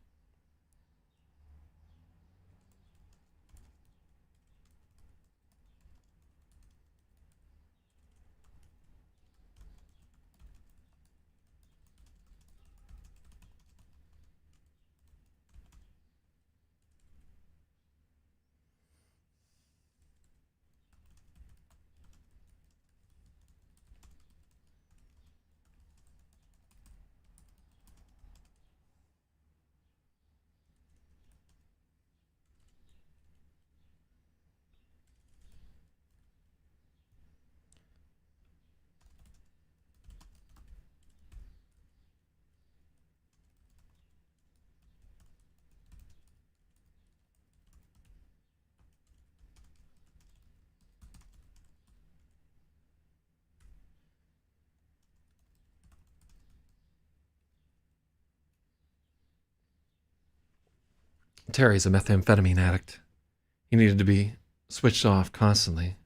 Terry's a methamphetamine addict. He needed to be switched off constantly.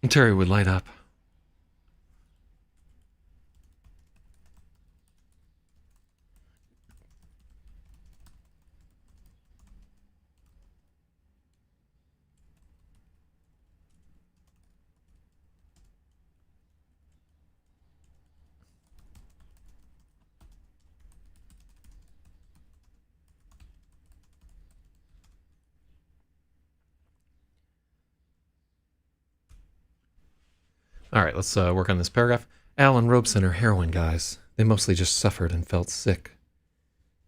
And Terry would light up. All right, let's work on this paragraph. Al and Robeson are heroin guys. They mostly just suffered and felt sick.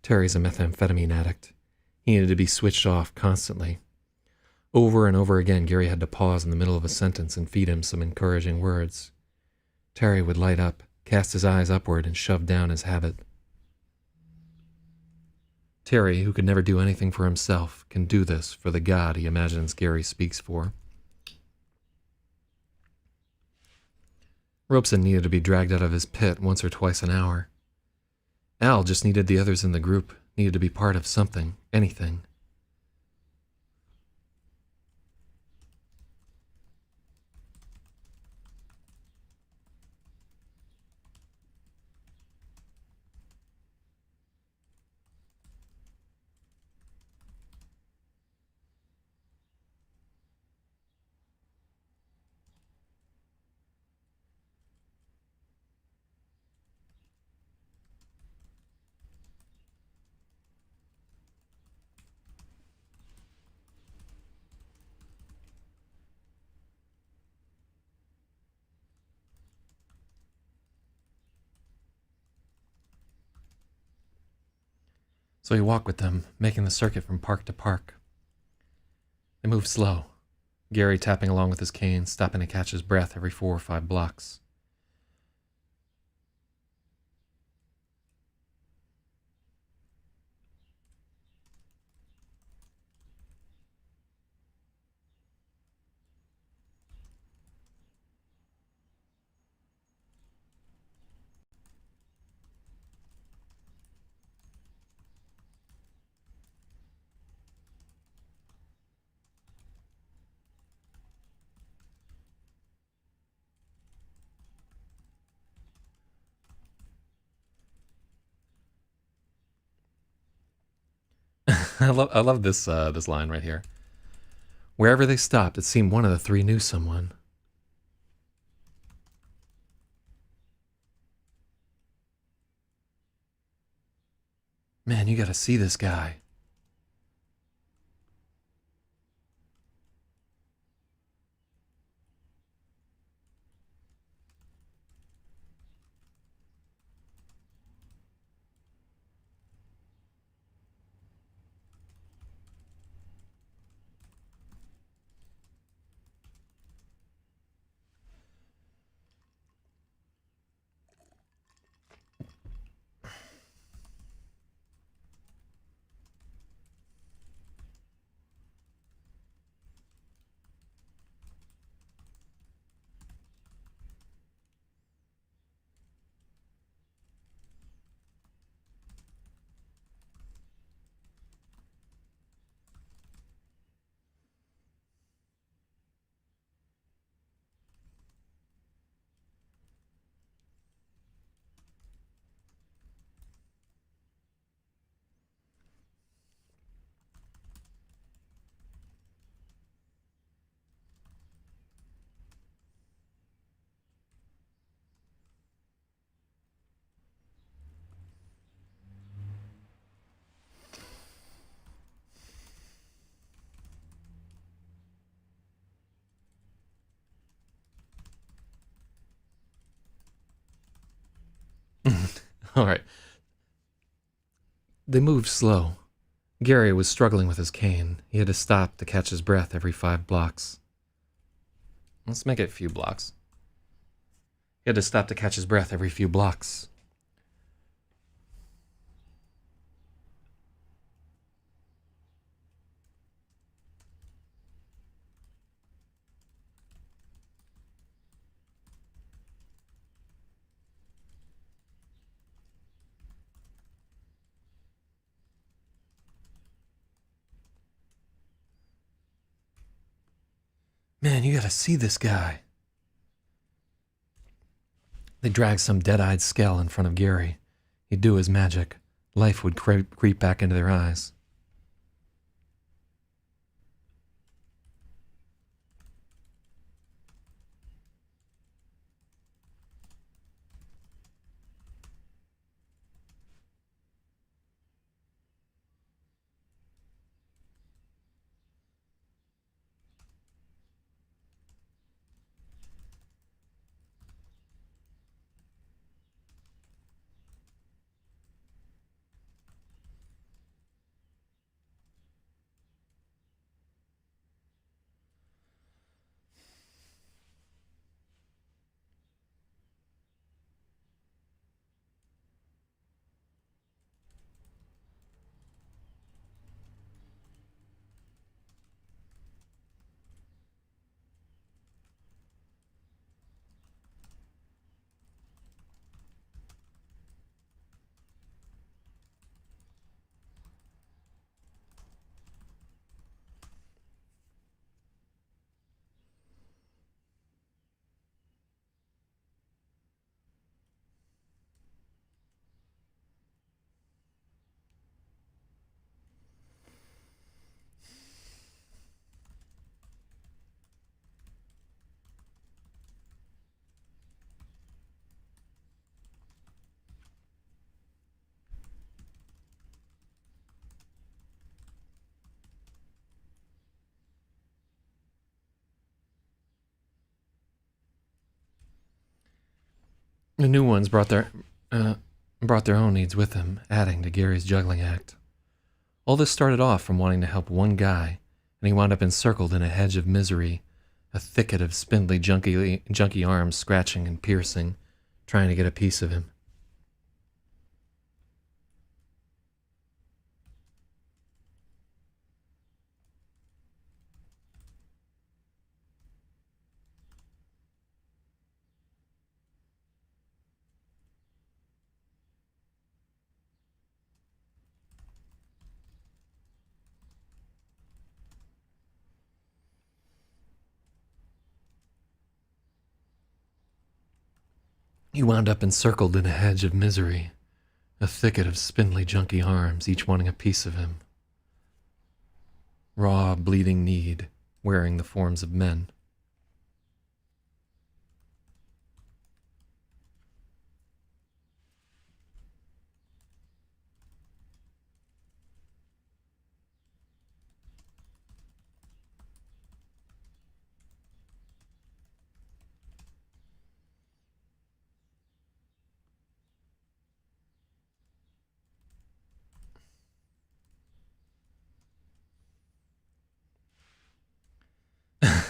Terry's a methamphetamine addict. He needed to be switched off constantly. Over and over again, Gary had to pause in the middle of a sentence and feed him some encouraging words. Terry would light up, cast his eyes upward, and shove down his habit. Terry, who could never do anything for himself, can do this for the God he imagines Gary speaks for. Robeson needed to be dragged out of his pit once or twice an hour. Al just needed the others in the group, needed to be part of something, anything. So he walked with them, making the circuit from park to park. They moved slow, Gary tapping along with his cane, stopping to catch his breath every 4 or 5 blocks. I love this this line right here. Wherever they stopped, it seemed one of the 3 knew someone. Man, you gotta see this guy. All right. They moved slow. Gary was struggling with his cane. He had to stop to catch his breath every 5 blocks. Let's make it a few blocks. He had to stop to catch his breath every few blocks. Man, you gotta see this guy. They dragged some dead-eyed skell in front of Gary. He'd do his magic. Life would creep back into their eyes. The new ones brought their own needs with them, adding to Gary's juggling act. All this started off from wanting to help one guy, and he wound up encircled in a hedge of misery, a thicket of spindly, junky arms scratching and piercing, trying to get a piece of him. He wound up encircled in a hedge of misery, a thicket of spindly, junky arms, each wanting a piece of him. Raw, bleeding need, wearing the forms of men.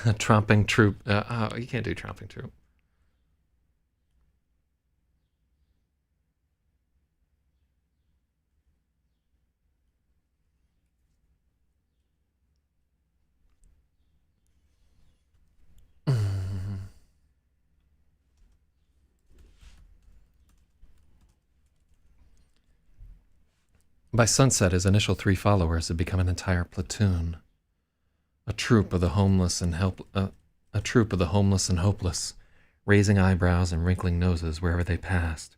A tromping troop. You can't do tromping troop. By sunset, his initial 3 followers had become an entire platoon. A troop of the homeless and hopeless, raising eyebrows and wrinkling noses wherever they passed.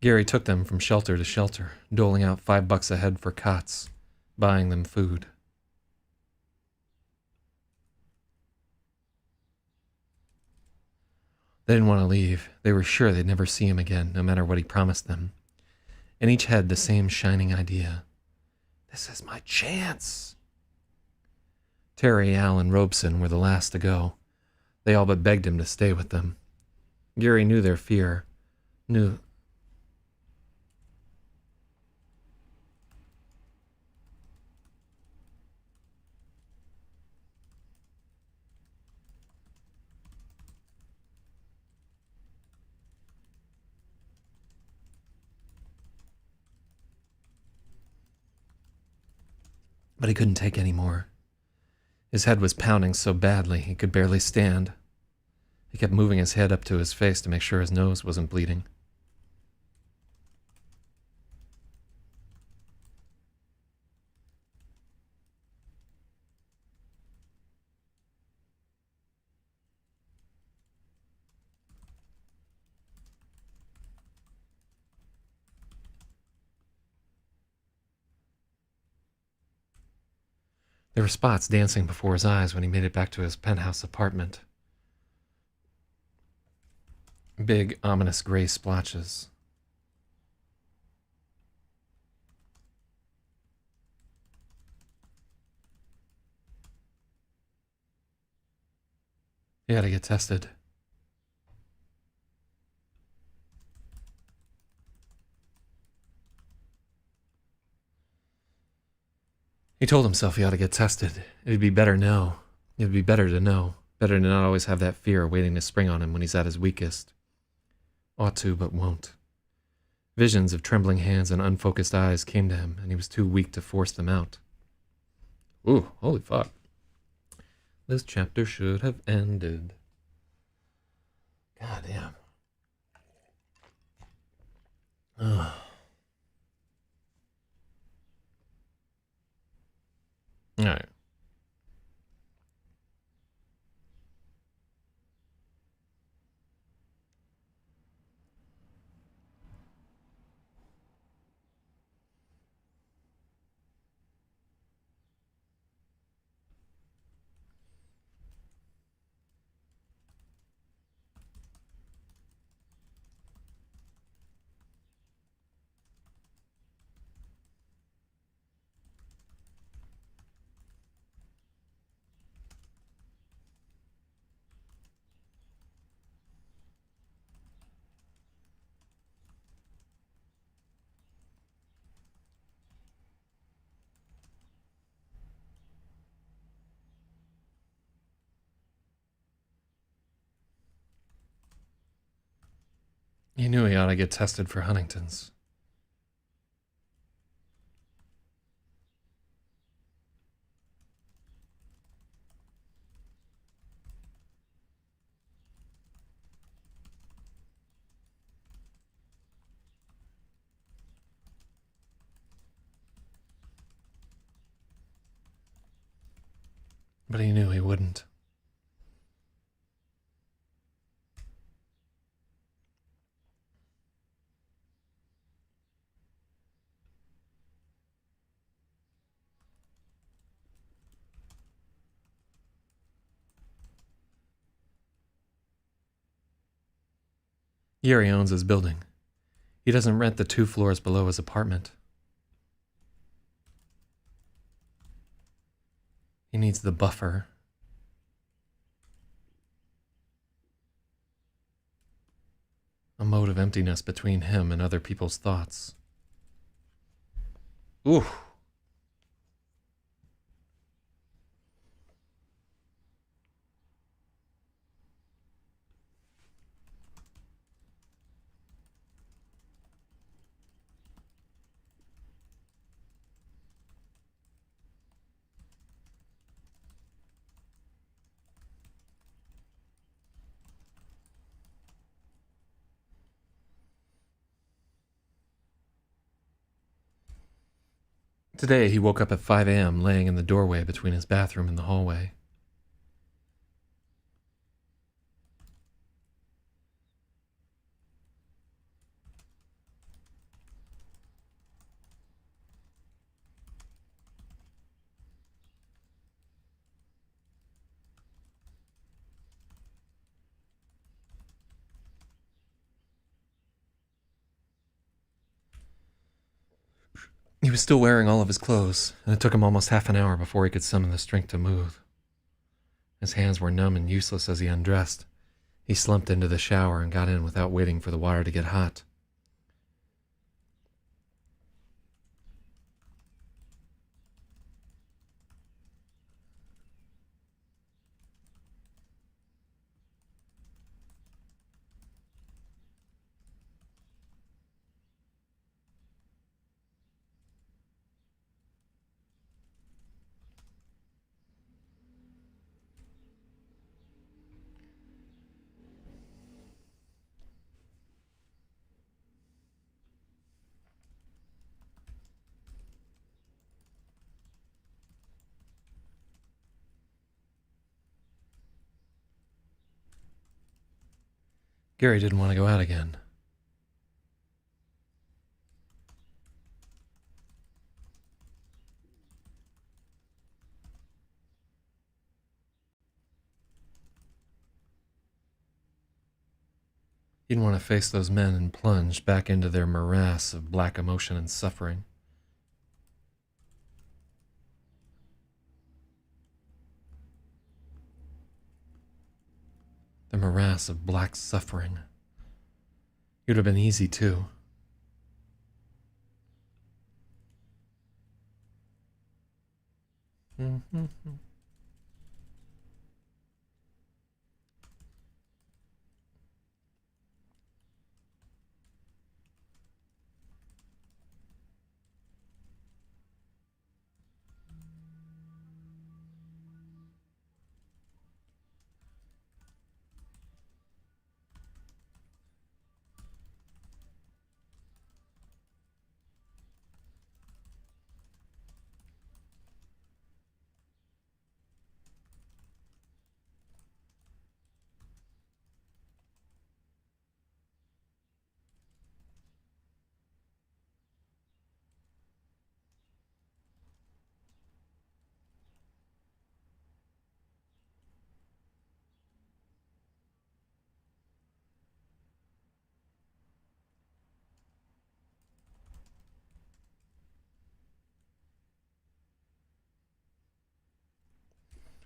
Gary took them from shelter to shelter, doling out $5 a head for cots, buying them food. They didn't want to leave. They were sure they'd never see him again, no matter what he promised them. And each had the same shining idea. This is my chance. Terry, Al, and Robeson were the last to go. They all but begged him to stay with them. Yuri knew their fear, knew... But he couldn't take any more. His head was pounding so badly he could barely stand. He kept moving his head up to his face to make sure his nose wasn't bleeding. There were spots dancing before his eyes when he made it back to his penthouse apartment. Big, ominous gray splotches. He had to get tested. He told himself he ought to get tested. It'd be better now. It'd be better to know. Better to not always have that fear waiting to spring on him when he's at his weakest. Ought to, but won't. Visions of trembling hands and unfocused eyes came to him, and he was too weak to force them out. Ooh, holy fuck. This chapter should have ended. God damn. Ugh. All right. He knew he ought to get tested for Huntington's. But he knew he wouldn't. Yuri owns his building. He doesn't rent the 2 floors below his apartment. He needs the buffer. A mote of emptiness between him and other people's thoughts. Ooh. Today, he woke up at 5 a.m. laying in the doorway between his bathroom and the hallway. He was still wearing all of his clothes, and it took him almost half an hour before he could summon the strength to move. His hands were numb and useless as he undressed. He slumped into the shower and got in without waiting for the water to get hot. Gary didn't want to go out again. He didn't want to face those men and plunge back into their morass of black emotion and suffering. The morass of black suffering. It would have been easy, too.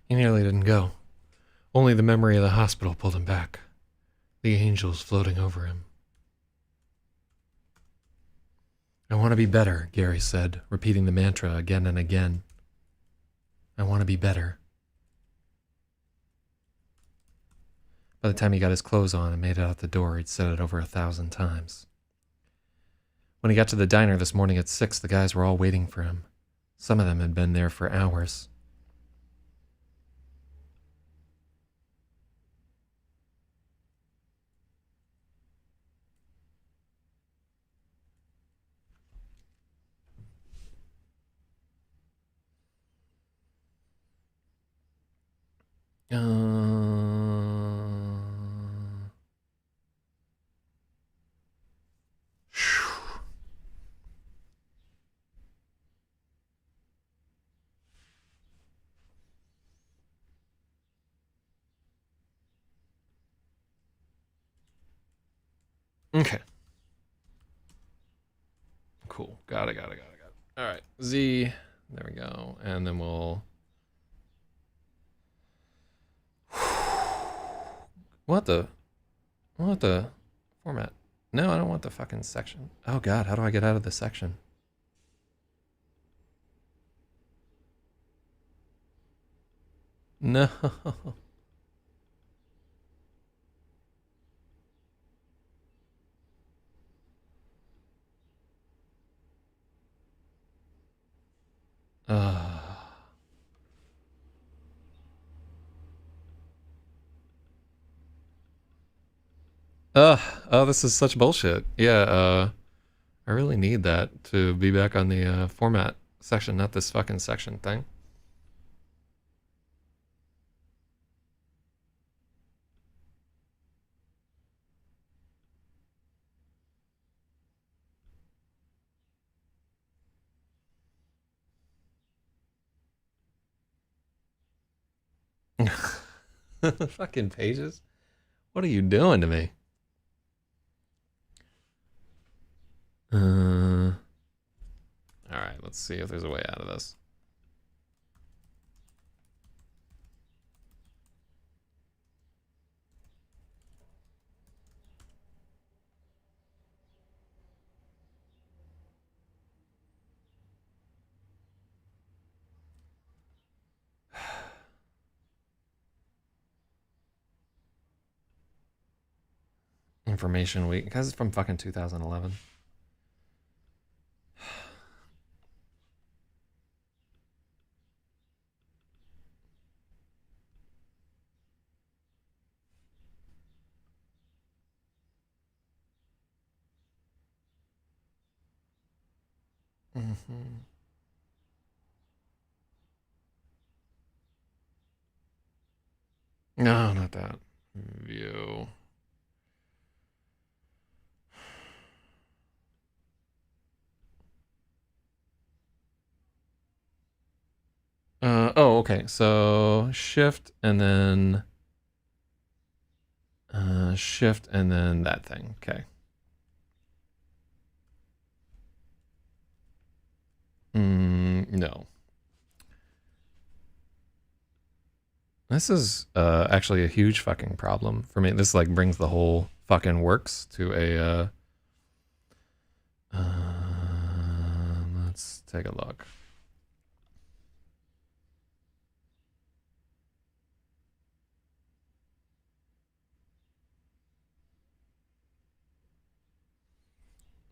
He nearly didn't go. Only the memory of the hospital pulled him back. The angels floating over him. I want to be better, Gary said, repeating the mantra again and again. I want to be better. By the time he got his clothes on and made it out the door, he'd said it over 1,000 times. When he got to the diner this morning at 6, the guys were all waiting for him. Some of them had been there for hours. Okay. Cool. Got it. All right. Z. There we go. And then we'll... What the format? No, I don't want the fucking section. Oh God, how do I get out of the section? No. Oh, this is such bullshit. Yeah, I really need that to be back on the format section, not this fucking section thing. Fucking pages. What are you doing to me? Alright, let's see if there's a way out of this. Information Week, because it's from fucking 2011. No, not that. View. Oh, okay. So shift and then shift and then that thing. Okay. No. This is actually a huge fucking problem for me. This like brings the whole fucking works to a let's take a look.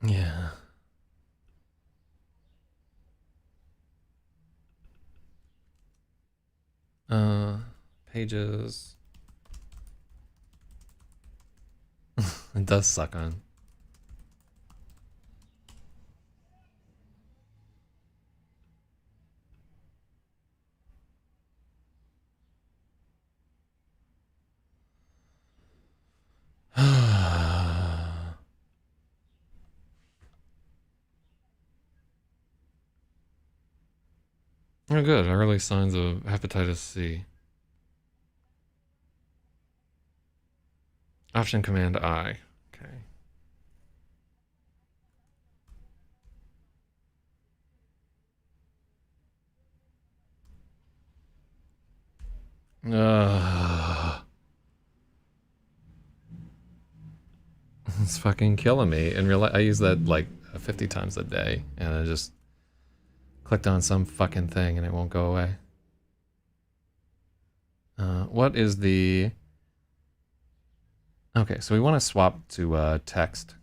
Yeah. Pages. It does suck on. Oh, good. Early signs of hepatitis C. Option Command I. Okay. It's fucking killing me. In real life, I use that like 50 times a day, and I just clicked on some fucking thing and it won't go away. What is the... Okay, so we want to swap to text.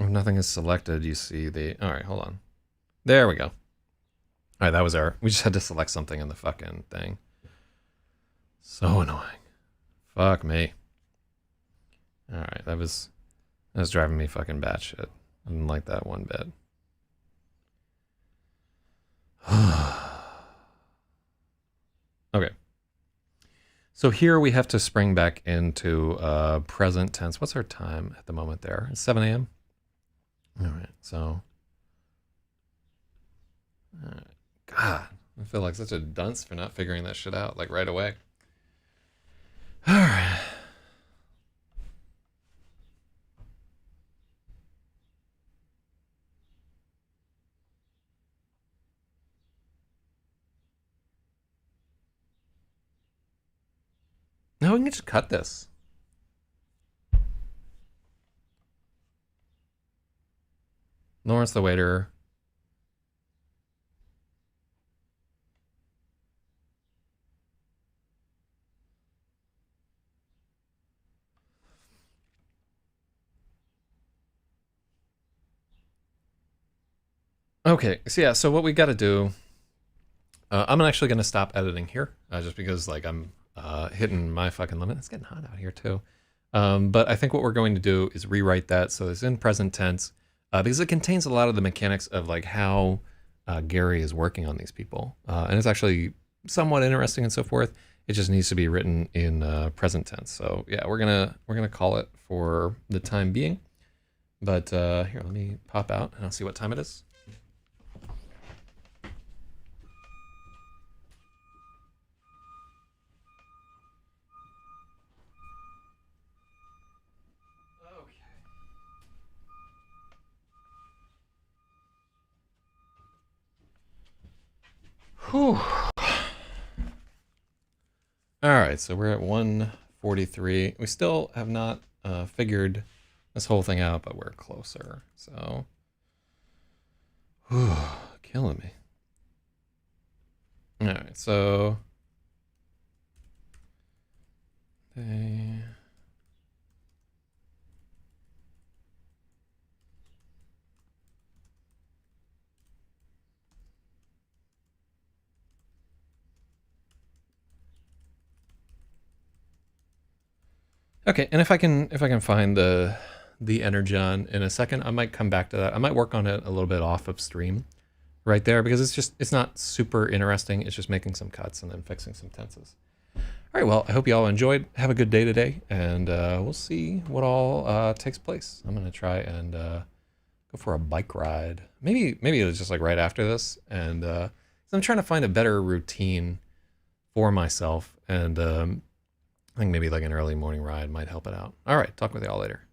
If nothing is selected, you see the... Alright, hold on. There we go. Alright, that was our... We just had to select something in the fucking thing. So annoying. Fuck me. Alright, that was driving me fucking batshit. I didn't like that one bit. Okay. So here we have to spring back into present tense. What's our time at the moment there? It's 7 a.m.? All right, so... All right. God, I feel like such a dunce for not figuring that shit out, like, right away. All right. No, we can just cut this. Lawrence the waiter. Okay, so yeah, so what we got to do... I'm actually going to stop editing here, just because like I'm hitting my fucking limit. It's getting hot out here too. But I think what we're going to do is rewrite that so it's in present tense, because it contains a lot of the mechanics of like how Gary is working on these people, and it's actually somewhat interesting and so forth. It just needs to be written in present tense. So yeah, we're gonna call it for the time being. But here, let me pop out and I'll see what time it is. Whew. All right, so we're at 1:43. We still have not figured this whole thing out, but we're closer. So, whew, killing me. All right, so they. Okay, and if I can find the energon in a second, I might come back to that. I might work on it a little bit off of stream right there because it's not super interesting. It's just making some cuts and then fixing some tenses. All right, well, I hope you all enjoyed. Have a good day today, and we'll see what all takes place. I'm gonna try and go for a bike ride. Maybe it's just like right after this, and so I'm trying to find a better routine for myself, and I think maybe like an early morning ride might help it out. All right, talk with y'all later.